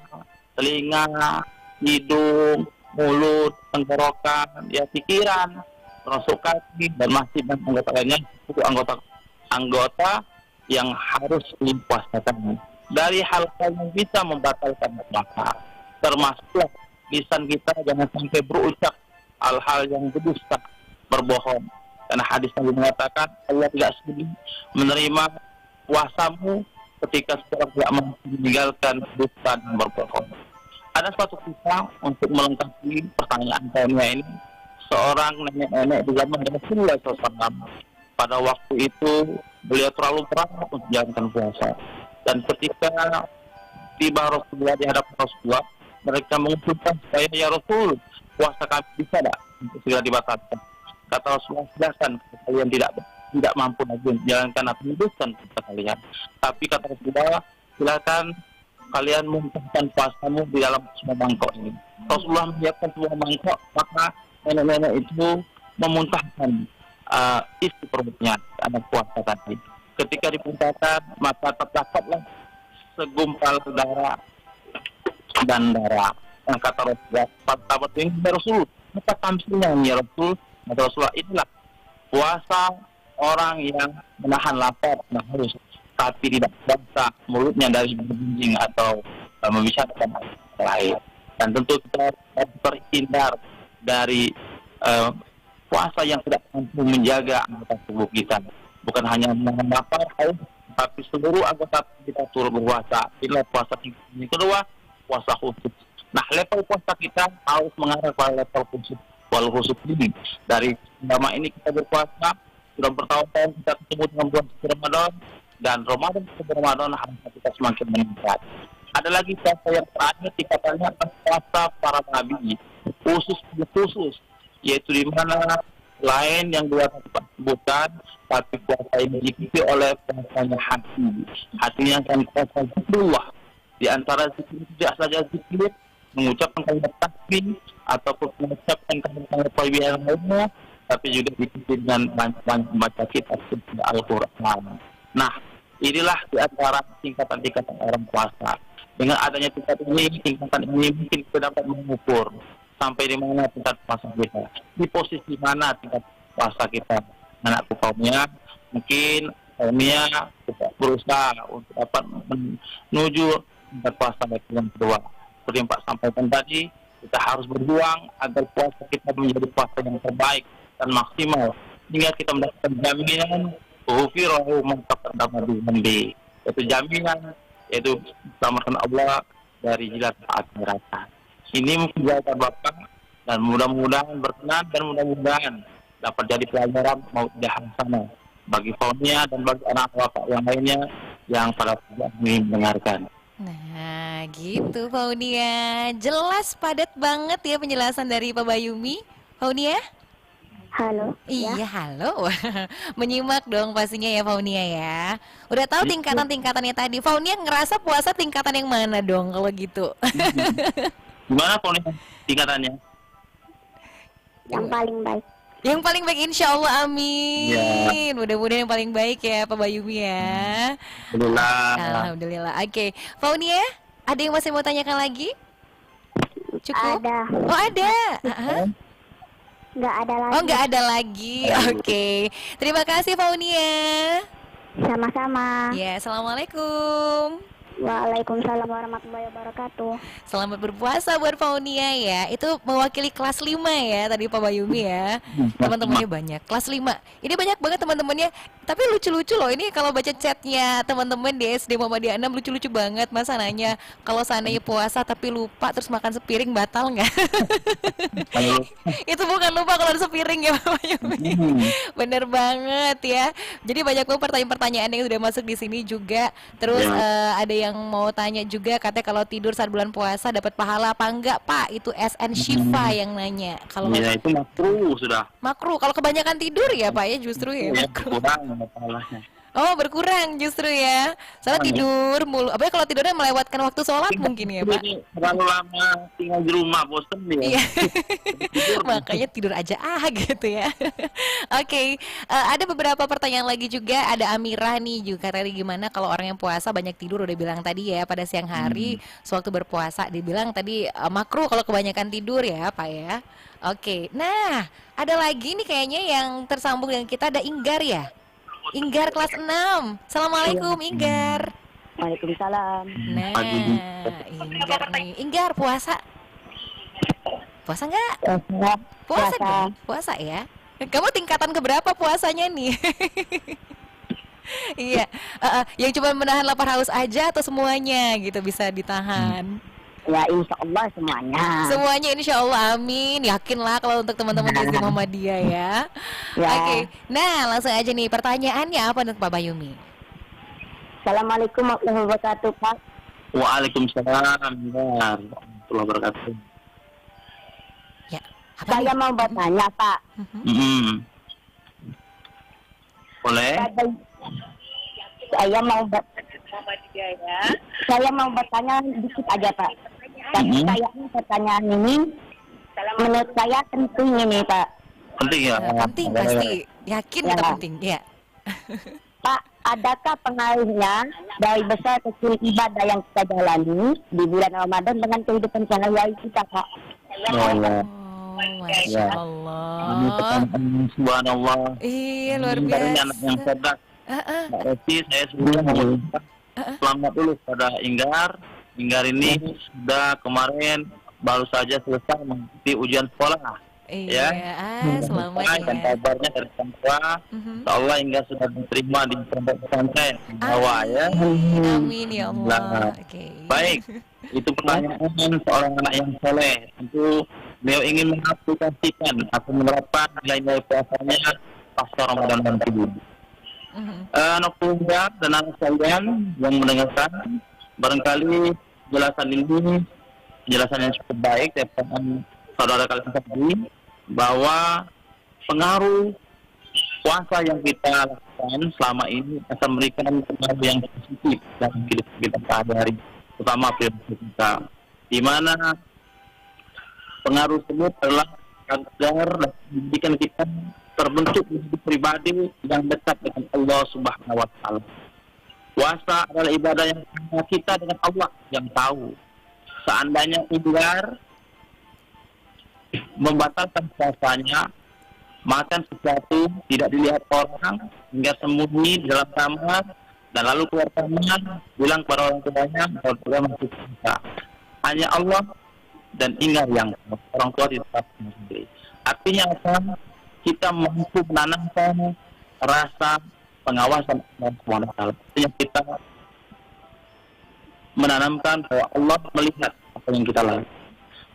telinga, hidung, mulut, tenggorokan, ya pikiran. termasuk kami dan masjid dan anggota lainnya, itu anggota yang harus dipuasakan dari hal-hal yang bisa membatalkan puasa, termasuk lisan kita jangan sampai berucap hal-hal yang berdusta, berbohong. Karena hadis Nabi mengatakan Allah tidak sudi menerima puasamu ketika seorang tidak meninggalkan dusta dan berbohong. Ada suatu kisah untuk melengkapi pertanyaan saya ini. Seorang nenek-nenek di zaman Rasulullah SAW. Pada waktu itu beliau terlalu berat untuk menjalankan puasa. Dan ketika tiba Rasulullah di hadapan Rasulullah, mereka mengusulkan supaya ya Rasul, puasa kami bisa tidak untuk segera dibatalkan. Kata Rasulullah, silakan kalian tidak mampu lagi menjalankan atau meneruskan puasa kalian. Tapi kata Rasulullah, silakan kalian muntahkan puasamu di dalam semua mangkok ini. Rasulullah menyiapkan semua mangkok, maka nenek-nenek itu memuntahkan isi perutnya anak puasa tadi. Ketika dimuntahkan, maka terdapatlah segumpal darah dan darah. Yang kata Rasulullah, sahabat ini ya Rasul, apa tamsilnya ya Rasul? Kata Rasulullah, inilah puasa orang yang menahan lapar dan haus, tapi tidak bangsa mulutnya dari berbincang atau membicarakan hal lain. Dan tentu kita harus terhindar dari puasa yang tidak mampu menjaga anggota tubuh kita. Bukan hanya menahan lapar, haus, tapi seluruh anggota kita turut berpuasa. Inilah puasa yang kedua, puasa khusus. Nah, level puasa kita harus mengarah pada level khusus. Wal khusus ini dari selama ini kita berpuasa sudah bertahun-tahun kita ketemu dengan bulan suci Ramadan, dan Ramadan ke Ramadan harusnya kita semakin meningkat. Ada lagi puasa yang terakhir tingkatannya puasa para nabi, khusus, yaitu di mana lain yang dua sebutkan, tapi puasa ini diikuti oleh puasanya hatinya akan puasa zikrullah. Di antara zikir tidak saja zikir mengucapkan kalimat tasbih ataupun mengucapkan kalimat thayyibah yang lainnya, tapi juga diikuti dengan baca kitab suci Al-Quran. Nah, inilah di antara tingkatan-tingkatan orang puasa. Dengan adanya tingkatan ini mungkin kita dapat mengukur sampai di mana tingkat puasa kita, di posisi mana tingkat puasa kita. Anakku kaumnya, mungkin kaumnya berusaha untuk dapat menuju tingkat puasa yang kedua. Seperti yang Pak sampaikan tadi, kita harus berjuang agar puasa kita menjadi puasa yang terbaik dan maksimal, hingga kita mendapatkan jaminan ghufirahu man taqaddama bihi, yaitu jaminan, yaitu diselamatkan Allah dari jilat saat neraka. Ini mungkin jawaban Bapak, dan mudah-mudahan berkenan dan mudah-mudahan dapat jadi pelajaran mau tidak sana bagi kaumnya dan bagi anak Bapak yang lainnya yang pada saat ini mendengarkan. Nah, gitu Faunia. Jelas padat banget ya penjelasan dari Pak Bayumi. Faunia? Halo. Iya, halo. Menyimak dong pastinya ya Faunia ya. Udah tahu tingkatan-tingkatannya tadi. Faunia ngerasa puasa tingkatan yang mana dong kalau gitu? Gimana Faunia tingkatannya? Yang paling baik. Yang paling baik, insya Allah, amin ya. Mudah-mudahan yang paling baik ya Pak Bayumi ya. Alhamdulillah. Oke, Faunia, ada yang masih mau tanyakan lagi? Cukup? Ada. Oh, ada. Nggak ada lagi. Oh, nggak ada lagi. Oke. Terima kasih Faunia. Sama-sama. Ya, assalamualaikum. Waalaikumsalam warahmatullahi wabarakatuh. Selamat berpuasa buat Faunia ya. Itu mewakili kelas 5 ya tadi Pak Bayumi ya. Teman-temannya banyak. Kelas 5. Ini banyak banget teman-temannya. Tapi lucu-lucu loh. Ini kalau baca chatnya teman-teman di SD Muhammadiyah 6 lucu-lucu banget. Masa nanya kalau seandainya puasa tapi lupa terus makan sepiring batal nggak? Itu bukan lupa kalau ada sepiring ya Pak Bayumi. Bener banget ya. Jadi banyak banget pertanyaan-pertanyaan yang sudah masuk di sini juga. Terus ada yang mau tanya juga, katanya kalau tidur saat bulan puasa dapat pahala apa enggak Pak? Itu SN Syifa yang nanya. Kalau ya itu makruh sudah. Makruh. Kalau kebanyakan tidur ya Pak ya justru ya makruh. Kurang pahalanya. Oh, berkurang justru ya. Soalnya tidur mulu. Apalagi kalau tidurnya melewatkan waktu sholat mungkin ya, Pak. Terlalu lama tinggal di rumah, bosen dia. Iya. Makanya tidur aja gitu ya. Oke, ada beberapa pertanyaan lagi juga. Ada Amirah nih juga tadi, gimana kalau orang yang puasa banyak tidur, udah bilang tadi ya, pada siang hari sewaktu berpuasa dibilang tadi makruh kalau kebanyakan tidur ya, Pak ya. Oke. Nah, ada lagi nih kayaknya yang tersambung dengan kita, ada Inggar ya. Inggar kelas 6. Assalamualaikum Inggar. Waalaikumsalam. Nah, Inggar nih. Inggar puasa? Puasa nggak? Puasa dong. Puasa ya. Kamu tingkatan keberapa puasanya nih? Iya. Yang cuma menahan lapar haus aja atau semuanya gitu bisa ditahan? Ya insya Allah semuanya. Semuanya insya Allah, amin. Yakinlah kalau untuk teman-teman SD Muhammadiyah ya. Oke. Nah, langsung aja nih pertanyaannya apa untuk Pak Bayumi? Assalamualaikum warahmatullahi wabarakatuh, Pak. Waalaikumsalam warahmatullahi wabarakatuh. Ya. Saya mau bertanya, Pak. Boleh? Saya mau bertanya dikit aja, Pak. Tapi kayaknya pertanyaan ini menurut saya penting ini, Pak. Penting ya? Penting pasti. Yakin kita penting, ya. Pak, adakah pengaruhnya dari besar kecil ibadah yang kita jalani di bulan Ramadan dengan kehidupan sehari-hari kita, Pak? Masya Allah. Ini pertanyaan subhanallah. Iya, luar biasa. Ini anak yang cerdas. Mbak Resi, saya sebelumnya mengucapkan selamat dulu pada Inggar. Inggar ini sudah kemarin baru saja selesai mengikuti ujian sekolah. Iya, selamat ya. Dan kabarnya dari sekolah, insyaAllah Inggar sudah diterima di pondok pesantren Jawa ya. Amin ya Allah. Baik, itu pertanyaan seorang anak yang soleh. Tentu beliau ingin mengaplikasikan atau menerapkan nilai-nilai puasanya pasca Ramadan nanti. Anak muda dan anak sekalian yang mendengarkan, barangkali penjelasan yang cukup baik dari saudara kalian tadi, bahwa pengaruh puasa yang kita lakukan selama ini akan memberikan pengaruh yang positif dalam hidup kita sehari-hari, terutama perilaku kita, di mana pengaruh tersebut adalah agar menjadikan kita terbentuk menjadi pribadi yang dekat dengan Allah Subhanahu wa Ta'ala. Puasa adalah ibadah yang kita dengan Allah yang tahu. Seandainya Inggar membatalkan puasanya, makan sesuatu tidak dilihat orang, hingga sembunyi di dalam kamar, dan lalu keluar kamar, bilang kepada orang tuanya bahwa dia masih puasa. Hanya Allah dan Inggar yang orang tua tidak sendiri. Artinya apa? Kita mampu menanamkan rasa pengawasan Allah SWT. Artinya kita menanamkan bahwa Allah melihat apa yang kita lakukan.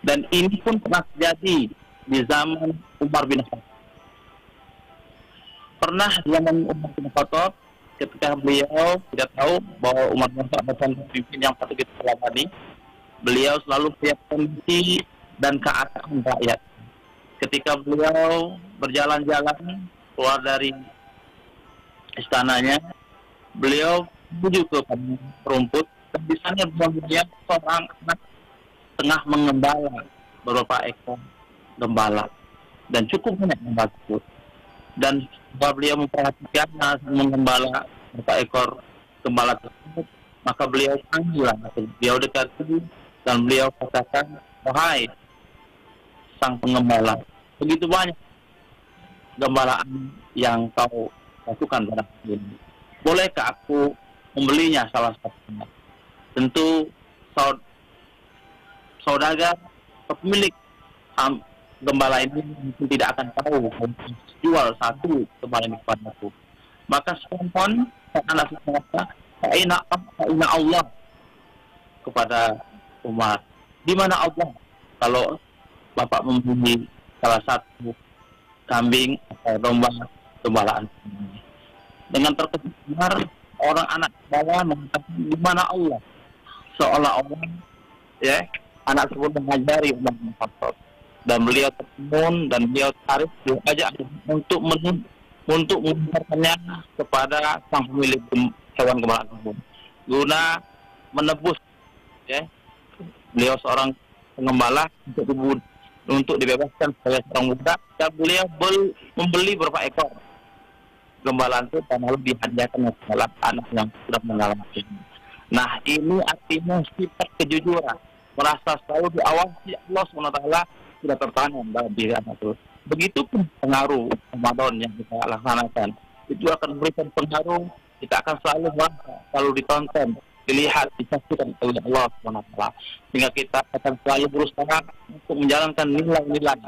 Dan ini pun pernah terjadi di zaman Umar bin Khattab. Pernah di zaman Umar bin Khattab, ketika beliau tidak tahu bahwa Umar bin Khattab adalah pemimpin yang patut kita teladani, beliau selalu siap kondisi dan keadaan rakyat. Ketika beliau berjalan-jalan keluar dari istananya, beliau menuju ke rumput, dan di sana beliau seorang anak tengah mengembala beberapa ekor gembala, dan cukup banyak gembala tersebut. Dan setelah beliau memperhatikan mengembala beberapa ekor gembala tersebut, maka beliau panggil, beliau dekati, dan beliau katakan, wahai sang pengembala, begitu banyak gembalaan yang kau lakukan pada hari ini. Bolehkah aku membelinya salah satunya? Tentu saudagar pemilik gembala ini mungkin tidak akan tahu jual satu gembala ini kepadaku. Maka spontan anak berkata, Aina Allah kepada Umar. Di mana Allah kalau Bapak membeli salah satu kambing atau domba gembalaan ini? Dengan terkejut orang anak bawah mengatakan, di mana Allah? Seolah-olah ya anak tersebut mengajari Umar bin Khattab, dan beliau tertemun dan beliau tarik, beliau ajak untuk untuk mengantarkannya kepada sang pemilik hewan gembala tersebut guna menebus, ya, beliau seorang pengembala untuk dibebaskan sebagai seorang budak, dan beliau membeli beberapa ekor gembala itu dan lalu dihadiahkan kepada anak yang sudah mengalami. Nah, ini artinya sifat kejujuran, merasa selalu diawasi Allah SWT sudah tertanam dalam diri anak itu. Begitupun pengaruh Ramadan yang kita laksanakan, itu akan memberikan pengaruh, kita akan selalu merasa, selalu ditonton, dilihat, disaksikan oleh Allah SWT, sehingga kita akan selalu berusaha untuk menjalankan nilai-nilai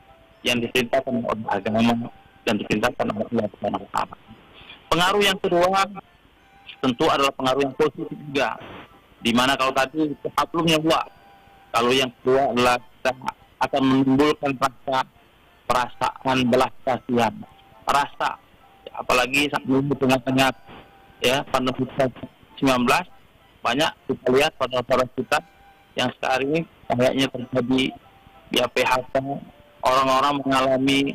yang diperintahkan oleh agama dan diperintahkan oleh Allah SWT. Pengaruh yang kedua tentu adalah pengaruh yang positif juga, di mana kalau tadi hablumnya Allah, kalau yang kedua adalah kita akan menimbulkan perasaan belas kasihan, rasa, apalagi saat ini tengah-tengah ya pandemi COVID-19, banyak kita lihat pada kita yang sekarang ini kayaknya terjadi ya PHK, orang-orang mengalami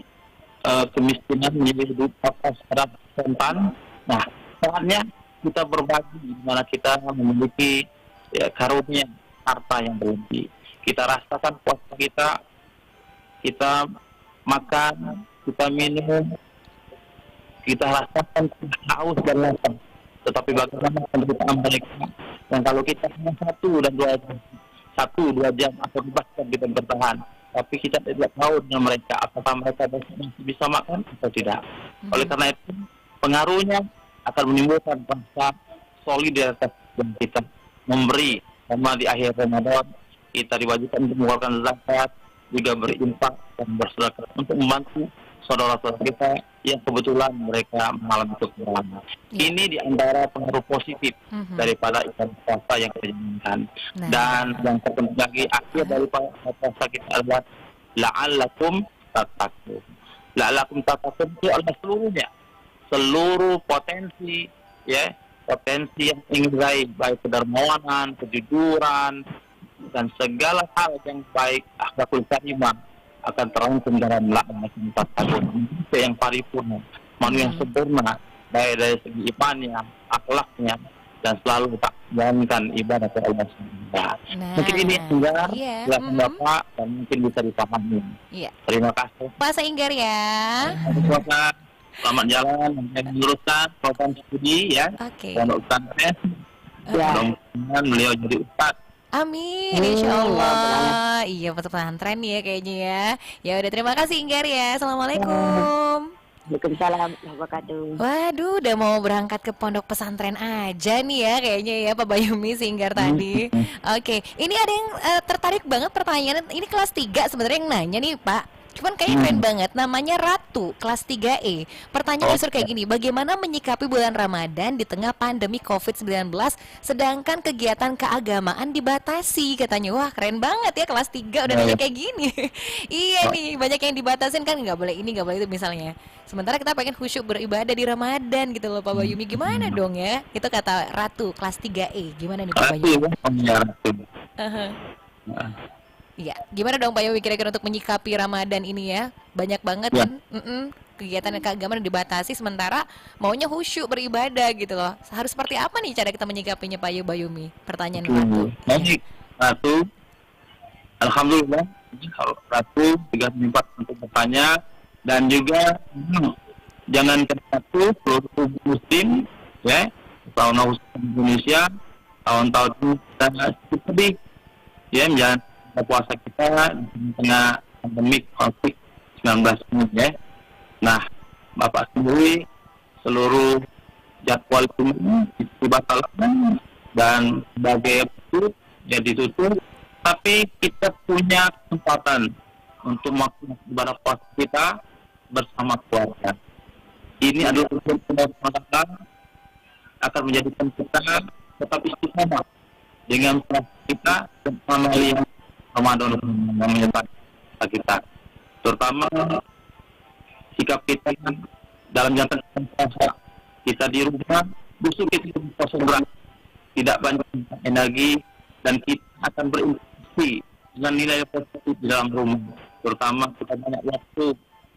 kemiskinan menjadi hidup secara rentan. Nah, saatnya kita berbagi di mana kita memiliki ya, karunia harta yang berlebih. Kita rasakan puasa kita makan, kita minum, kita rasakan haus dan lapar. Tetapi bagaimana penderitaan mereka? Dan kalau kita hanya 1 dan 2 jam atau bahkan kita bertahan, tapi kita tidak tahu dengan mereka apakah mereka masih bisa makan atau tidak. Oleh karena itu, pengaruhnya akan menimbulkan rasa solidaritas yang kita memberi. Sama di akhir Ramadan, kita diwajibkan untuk mengeluarkan zakat, juga berinfak dan bersedekah untuk membantu saudara-saudara kita yang kebetulan mereka mengalami kekurangan. Ini di antara pengaruh positif daripada ibadah puasa yang kita jalankan. Dan yang terpenting lagi, akhir daripada puasa kita adalah la'allakum tattaqun. La'allakum tattaqun itu adalah seluruhnya, seluruh potensi, ya, potensi yang ingin diraih, baik kedermawanan, kejujuran, dan segala hal yang baik, akhlakul karimah, akan terangkum dalam la'allakum tattaqun. Itu yang paripurna, manusia yang sempurna, baik dari segi imannya, akhlaknya, dan selalu tak menjalankan ibadah kepada Allah SWT. Mungkin ini enggak, silakan Bapak, dan mungkin bisa dipahami. Terima kasih. Pak Seinggar ya. Selamat jalan, dan luruskan program studi ya. Pondok pesantren. Mudah-mudahan beliau jadi ustaz. Amin, insya Allah. Iya, pesantren ya kayaknya ya. Ya udah, terima kasih Inggar ya. Assalamualaikum. Waalaikumsalam warahmatullahi wabarakatuh. Waduh, udah mau berangkat ke pondok pesantren aja nih ya kayaknya ya Pak Bayumi Singgar tadi. Oke, ini ada yang tertarik banget pertanyaan. Ini kelas 3 sebenarnya yang nanya nih Pak. Cuman kayaknya keren banget, namanya Ratu, kelas 3E. Pertanyaan disuruh kayak gini, bagaimana menyikapi bulan Ramadan di tengah pandemi COVID-19 sedangkan kegiatan keagamaan dibatasi katanya. Wah, keren banget ya, kelas 3 udah nanya kayak gini. Iya nih, banyak yang dibatasin kan, nggak boleh ini, nggak boleh itu misalnya. Sementara kita pengen khusyuk beribadah di Ramadan gitu loh Pak Bayumi. Gimana dong ya? Itu kata Ratu, kelas 3E. Gimana nih Pak Bayumi? Iya, gimana dong Pak Yowi kira-kira untuk menyikapi Ramadan ini ya? Banyak banget kan kegiatan keagamaan dibatasi, sementara maunya khusyuk beribadah gitu loh. Harus seperti apa nih cara kita menyikapinya Pak Bayumi? Pertanyaan Baik, Ratu, alhamdulillah, Ratu 3 untuk bertanya, dan juga jangan Ratu seluruh muslim ya, tahun Indonesia, tahun-tahun kita sedih ya, menjalankan puasa kita di tengah pandemi COVID-19 ini ya. Nah, Bapak sendiri seluruh jadwal ini dibatalkan dan sebagai itu ya ditutup, tapi kita punya kesempatan untuk melakukan ibadah puasa kita bersama keluarga. Ini adalah untuk kita akan menjadikan kita tetap istiqomah dengan puasa kita bersama yang Ramadan yang menyertai kita, terutama sikap kita dalam jangka puasa. Kita di rumah, justru kita puasa berat, tidak banyak energi, dan kita akan berinvestasi dengan nilai positif di dalam rumah. Terutama kita banyak waktu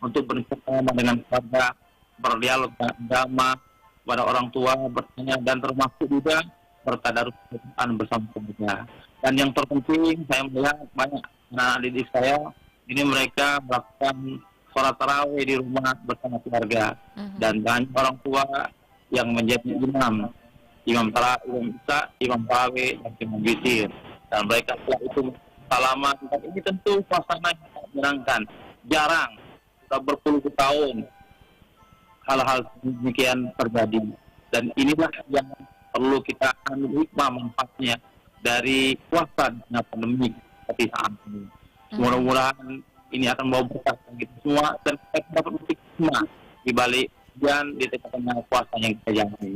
untuk bercengkrama dengan keluarga, berdialog dengan agama, kepada orang tua bertanya, dan termasuk juga bertadarus Al-Quran bersama keluarga. Dan yang terpenting saya melihat banyak anak didik saya ini mereka melakukan sholat tarawih di rumah bersama keluarga, dan banyak orang tua yang menjadi imam tarawih dan imam witir, dan mereka setelah itu salaman. Dan ini tentu suasana yang sangat menyenangkan. Jarang, sudah berpuluh tahun hal-hal demikian terjadi, dan inilah yang perlu kita ambil hikmah manfaatnya dari puasa di tengah pandemi seperti saat ini. Mudah-mudahan ini akan membawa berkah bagi kita semua, dan kita dapat hikmah di balik dan di tengah puasa yang kita jalani.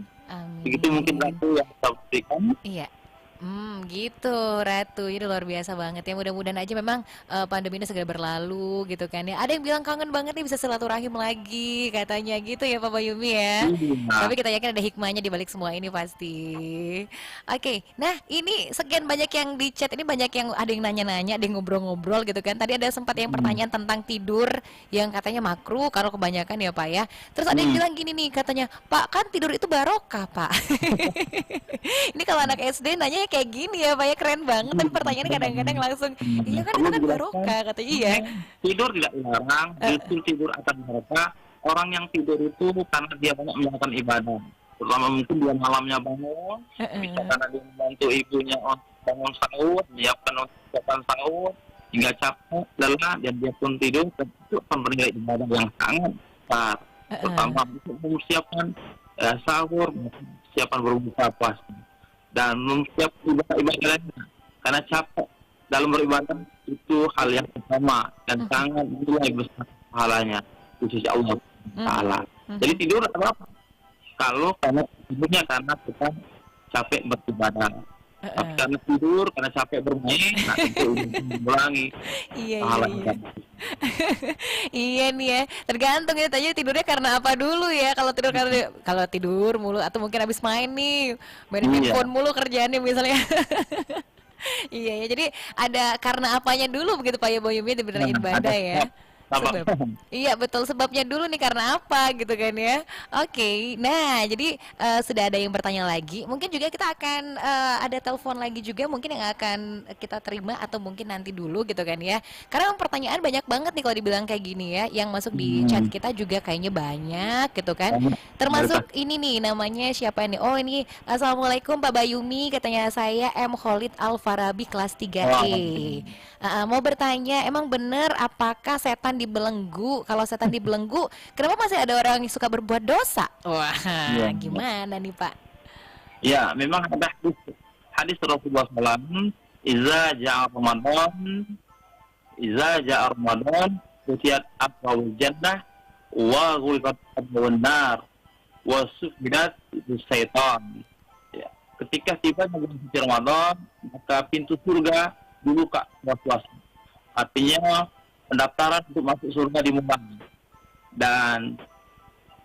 Begitu mungkin Ratu yang kita berikan. Iya. Gitu Ratu, ini luar biasa banget ya. Mudah-mudahan aja memang pandemi ini segera berlalu gitu kan ya. Ada yang bilang kangen banget nih bisa silaturahim lagi katanya gitu ya Pak Bayumi ya. Tapi kita yakin ada hikmahnya di balik semua ini pasti. Oke, nah ini sekian banyak yang di chat, ini banyak yang ada yang nanya-nanya, ada yang ngobrol-ngobrol gitu kan. Tadi ada sempat yang pertanyaan tentang tidur yang katanya makruh kalau kebanyakan ya Pak ya. Terus ada yang bilang gini nih katanya, Pak kan tidur itu barokah Pak. Ini kalau anak SD nanya kayak gini ya Pak ya, keren banget. Tapi pertanyaannya kadang-kadang langsung, iya kan itu kan barokah katanya. Iya. Tidur tidak dilarang, justru tidur akan barokah. Orang yang tidur itu karena dia banyak melakukan ibadah. Terutama mungkin dia malamnya bangun, bisa karena dia membantu ibunya bangun sahur, menyiapkan sahur, hingga capek, lelah, dan dia pun tidur, tentu akan bernilai ibadah yang sangat besar. Pertama untuk mempersiapkan sahur, persiapan berbuka puasa, dan mempersiapkan ibadah lainnya. Karena capek dalam beribadah itu hal yang pertama dan sangat nilai besar pahalanya di sisi Allah Taala. Jadi tidur apa? Kalau karena tidurnya karena kita capek beribadah. Tapi karena tidur, karena capek bermain, nah itu mengulangi pahalanya. Iya nih ya, tergantung ya tanya tidurnya karena apa dulu ya. Kalau tidur mulu atau mungkin habis main nih, main handphone mulu kerjaannya misalnya. Iya ya, jadi ada karena apanya dulu begitu Pak ya, Boyumi dibenerin ibadah ya. Iya betul, sebabnya dulu nih karena apa gitu kan ya. Oke, nah jadi sudah ada yang bertanya lagi. Mungkin juga kita akan ada telepon lagi juga mungkin yang akan kita terima atau mungkin nanti dulu gitu kan ya. Karena pertanyaan banyak banget nih kalau dibilang kayak gini ya. Yang masuk di chat kita juga kayaknya banyak gitu kan. Termasuk ini nih namanya siapa nih? Oh ini, Assalamualaikum Pak Bayumi, katanya saya M. Khalid Al-Farabi kelas 3E. Mau bertanya, emang benar apakah setan dibelenggu? Kalau setan dibelenggu, kenapa masih ada orang yang suka berbuat dosa? Wah, gimana nih Pak? Ya, memang ada hadis Rasulullah SAW, Iza ja'a Ramadan, Kutiat abwabul jannah, wa ghulqat abwabun nar, wa sufbidat syaitan. Ya, ketika tiba bulan suci Ramadan, maka pintu surga dibuka puasa. Artinya pendaftaran untuk masuk surga dimulai dan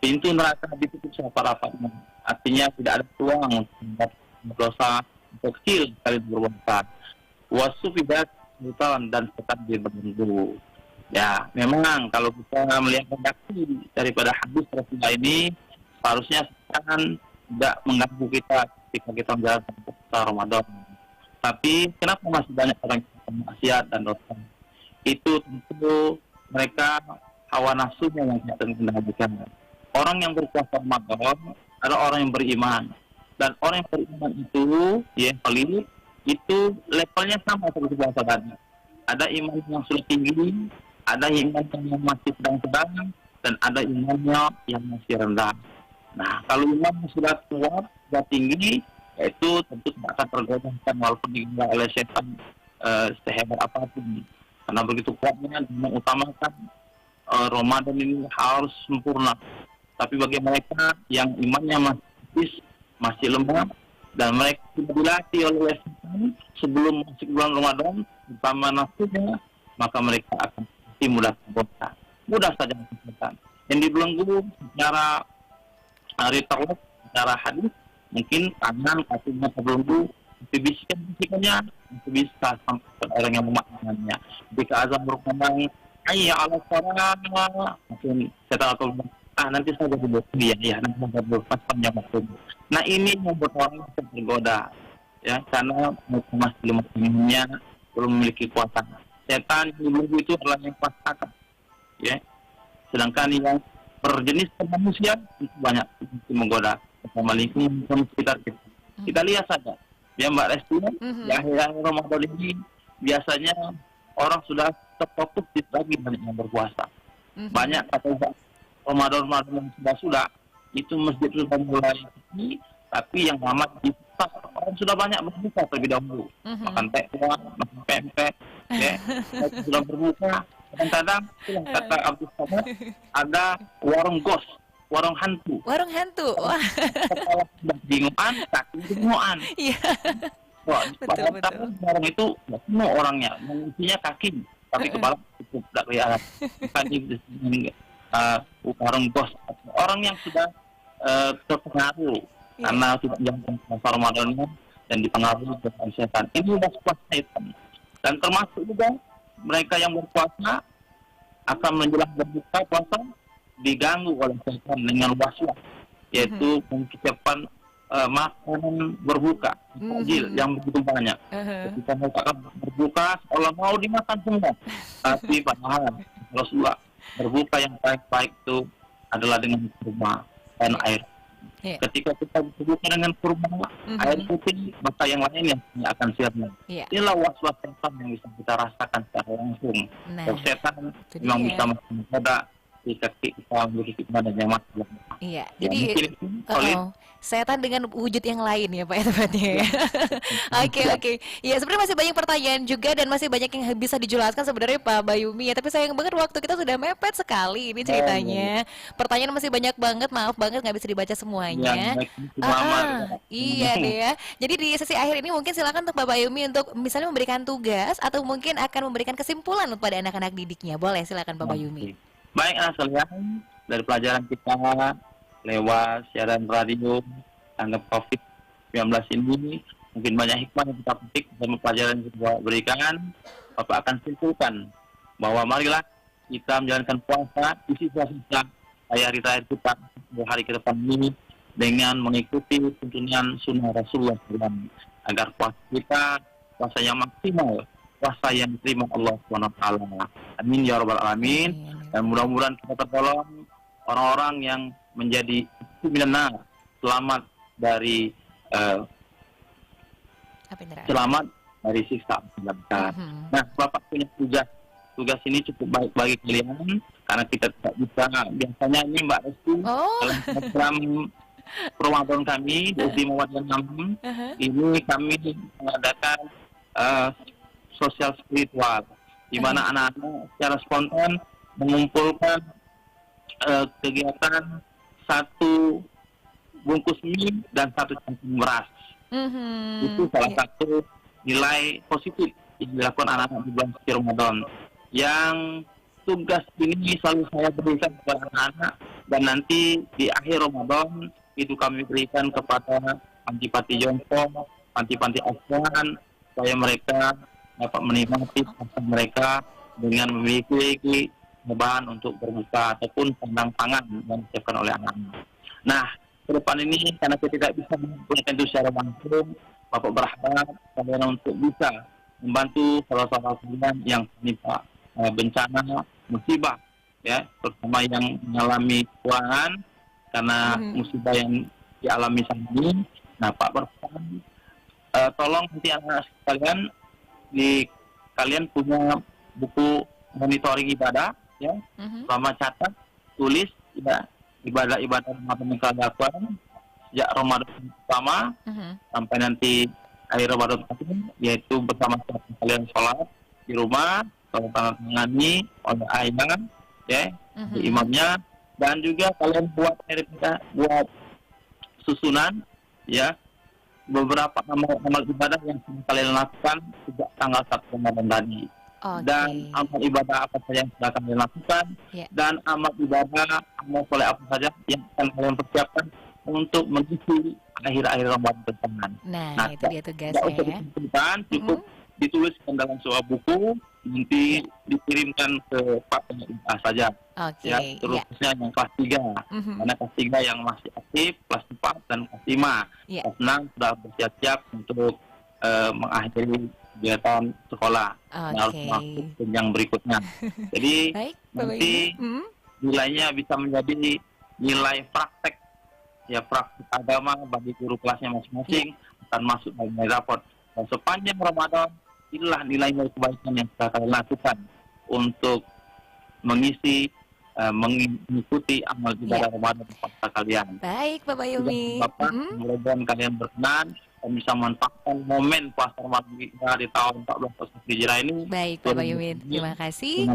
pintu neraka ditutup serapat-rapatnya. Artinya tidak ada peluang untuk dosa kecil sekali berbuat. Wasufidat hutan dan setan dibelenggu. Ya, memang kalau kita melihat redaksi daripada hadis Rasulullah ini, seharusnya setan tidak mengganggu kita ketika kita menjalankan puasa Ramadan. Tapi kenapa masih banyak orang yang maksiat dan dosa? Itu tentu mereka hawa nafsunya yang tidak terkendalikan. Orang yang berpuasa Ramadan adalah orang yang beriman, dan orang yang beriman itu yang paling itu levelnya sama seperti puasa tadi. Ada iman yang sudah tinggi, ada iman yang masih sedang-sedang, dan ada imannya yang masih rendah. Nah, kalau iman sudah kuat, sudah tinggi, yaitu tentu tidak akan tergoda walaupun digila oleh setan sehebat apapun. Karena begitu kuatnya mengutamakan Ramadan ini harus sempurna. Tapi bagi mereka yang imannya masih lemah dan mereka tidak dilatih oleh setan sebelum masuk bulan Ramadan utama nafsunya, maka mereka akan mudah tergoda. Mudah saja setan. Yang dibelenggu secara ritual, secara hadis, mungkin tangan kakinya terbelenggu, tapi bisikannya itu bisa sampai ke orang yang memaknanya. Jika azan berkumandang ayya ala salat, mungkin setan atau nanti saja dulu, ya nanti saja dulu pas panjang waktu. Nah ini membuat orang tergoda, ya, karena mereka masih belum punya, belum memiliki kuasa. Setan dulu itu adalah yang pas akal, ya. Sedangkan yang berjenis manusia itu banyak menggoda sama lingkungan sekitar kita. Kita lihat saja, ya Mbak Resti, di akhir Ramadan ini biasanya orang sudah terfokus lagi banyak yang berpuasa. Banyak kata Ramadan yang sudah itu masjid sudah mulai sepi, tapi yang lama dibuka orang sudah banyak berbuka terlebih dahulu, makan tekwan, makan pempek, ya, sudah berbuka. Kadang-kadang yang kata Abdul Samad ada warung ghost, warung hantu. Warung hantu, wah. Kepala bingungan, kaki bingungan. Iya. Wah, Betul. warung itu nggak semua orangnya, isinya kaki, tapi kepala cukup tidak kelihatan. Bukan warung bos, orang yang sudah terpengaruh karena tidak menjalankan puasa Ramadannya dan dipengaruhi dengan setan. Ini sudah sebuah setan. Dan termasuk juga mereka yang berpuasa akan menjelang berbuka puasa diganggu oleh setan dengan waswas, yaitu mengucapkan makanan berbuka, takjil yang begitu banyak. Ketika mereka akan berbuka, seolah mau dimakan semua. Tapi padahal Rasulullah berbuka yang baik-baik itu adalah dengan kurma dan air. Ketika kita berbuka dengan kurma, air putih, maka yang lain yang akan sirna. Inilah was-was setan yang bisa kita rasakan secara langsung. Setan memang bisa menggoda jika kita memiliki kepadanya masalah. Iya, jadi setan dengan wujud yang lain ya Pak ya tepatnya ya. Oke. Ya sebenarnya masih banyak pertanyaan juga dan masih banyak yang bisa dijelaskan sebenarnya Pak Bayoumi ya. Tapi sayang banget waktu kita sudah mepet sekali ini ceritanya. Pertanyaan masih banyak banget, maaf banget nggak bisa dibaca semuanya. Iya deh ya. Jadi di sesi akhir ini mungkin silakan untuk Pak Bayoumi untuk misalnya memberikan tugas atau mungkin akan memberikan kesimpulan kepada anak-anak didiknya. Boleh silakan Pak Bayoumi. Baik anak sekalian, dari pelajaran kita lewat siaran radio tanggap COVID-19 ini mungkin banyak hikmah yang kita petik dalam pelajaran yang kita berikan. Bapak akan simpulkan bahwa marilah kita menjalankan puasa di sisa-sisa hari terakhir kita hari ke depan ini dengan mengikuti tuntunan sunnah Rasulullah SAW agar puasa kita puasa yang maksimal, puasa yang diterima Allah SWT. Amin ya rabbal alamin. Dan mudah-mudahan kita tertolong orang-orang yang menjadi minar, selamat dari siksa neraka. Nah, Bapak punya tugas ini cukup baik bagi kalian karena kita tidak bisa biasanya ini Mbak Restu dalam program Ramadan kami di Mawadah Namun ini kami mengadakan sosial spiritual di mana anak-anak secara spontan mengumpulkan kegiatan 1 bungkus mie dan 1 cangkung beras. Itu salah satu nilai positif yang dilakukan anak-anak di bulan suci Ramadan. Yang tugas ini selalu saya berikan kepada anak-anak dan nanti di akhir Ramadan itu kami berikan kepada panti-panti jompo, panti-panti asuhan supaya mereka dapat menikmati puasa mereka dengan memiliki bahan untuk berbuka ataupun sandang pangan yang disiapkan oleh anak-anak. Nah, ke depan ini karena kita tidak bisa melakukan itu secara langsung, Bapak berharap kalian untuk bisa membantu salah-salah kalian yang menimpa bencana musibah, ya, terutama yang mengalami kekurangan karena musibah yang dialami saat ini. Nah, Pak berpesan, tolong nanti anak kalian kalian punya buku monitoring ibadah. Ya, selama catat, tulis ibadah-ibadah Ramadan yang kalian lakukan sejak Ramadan pertama sampai nanti akhir Ramadan yaitu bersama kalian sholat di rumah, sholat tangani oleh ayah, ya, imamnya, dan juga kalian buat susunan, ya, beberapa amal ibadah yang kalian lakukan sejak tanggal 1 Ramadan tadi. Dan amal ibadah apa saja yang sudah kalian lakukan dan amal ibadah amal soleh apa saja yang akan kalian persiapkan untuk mengisi akhir-akhir Ramadan depan. Nah itu dia tugasnya ya. Cukup dituliskan dalam sebuah buku nanti dikirimkan ke Pak PNA saja. Oke, Ya, terusnya yang kelas 3. Karena kelas 3 yang masih aktif, kelas 4 dan kelas 5. Iya. Kelas 6 sudah bersiap-siap untuk mengakhiri kegiatan sekolah. Yang harus masuk ke yang berikutnya. Jadi Baik, Bapak nanti Yumi. nilainya bisa menjadi nilai praktek, ya praktek agama bagi guru kelasnya masing-masing akan masuk dalam nilai raport. Dan sepanjang Ramadan, inilah nilai-nilai kebaikan yang sudah kalian lakukan untuk mengikuti amal ibadah Ramadan pada kalian. Baik, Bapak Yumi. Bapak, mudah-mudahan kalian berkenan dan bisa manfaatkan momen puasa Ramadan kita di tahun 14 Hijriah ini. Baik, Bapak Yumi. Terima kasih.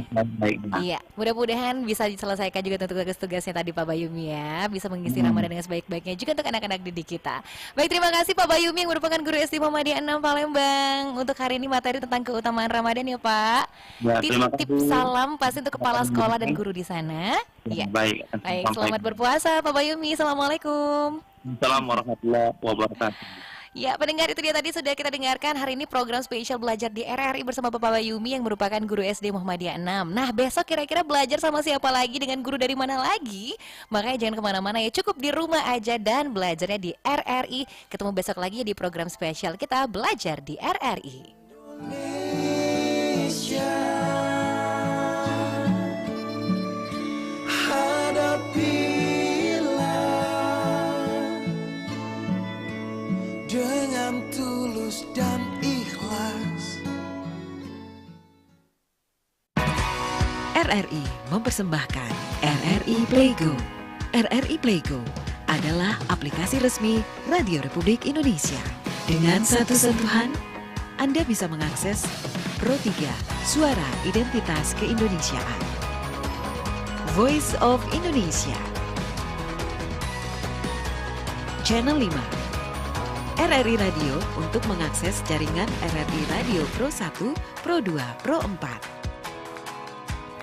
Iya, mudah-mudahan bisa diselesaikan juga untuk tugas-tugasnya tadi Pak Bayumi ya, bisa mengisi Ramadan dengan sebaik-baiknya juga untuk anak-anak didik kita. Baik, terima kasih Pak Bayumi yang merupakan guru SD Muhammadiyah 6 Palembang. Untuk hari ini materi tentang keutamaan Ramadan ya Pak. Ya, terima Titip kasih. salam pasti untuk kepala sekolah dan guru di sana. Iya. Baik, Baik, selamat berpuasa Pak Bayumi. Assalamualaikum. Assalamualaikum warahmatullahi wabarakatuh. Ya, pendengar, itu dia tadi sudah kita dengarkan hari ini program spesial belajar di RRI bersama Bapak Bayumi yang merupakan guru SD Muhammadiyah 6. Nah, besok kira-kira belajar sama siapa lagi, dengan guru dari mana lagi? Makanya jangan kemana-mana ya, cukup di rumah aja dan belajarnya di RRI. Ketemu besok lagi di program spesial kita Belajar di RRI. Dengan tulus dan ikhlas. RRI mempersembahkan RRI Playgo. RRI Playgo adalah aplikasi resmi Radio Republik Indonesia. Dengan satu sentuhan, Anda bisa mengakses Pro 3 Suara Identitas Keindonesiaan, Voice of Indonesia, Channel 5, RRI Radio untuk mengakses jaringan RRI Radio Pro 1, Pro 2, Pro 4.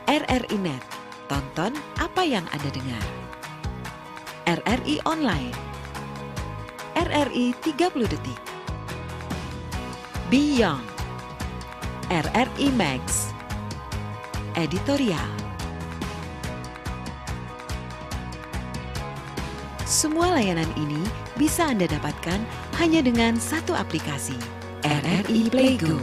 RRI Net, tonton apa yang Anda dengar. RRI Online, RRI 30 Detik, Beyond, RRI Max, Editorial. Semua layanan ini bisa Anda dapatkan hanya dengan satu aplikasi, RRI Playgo.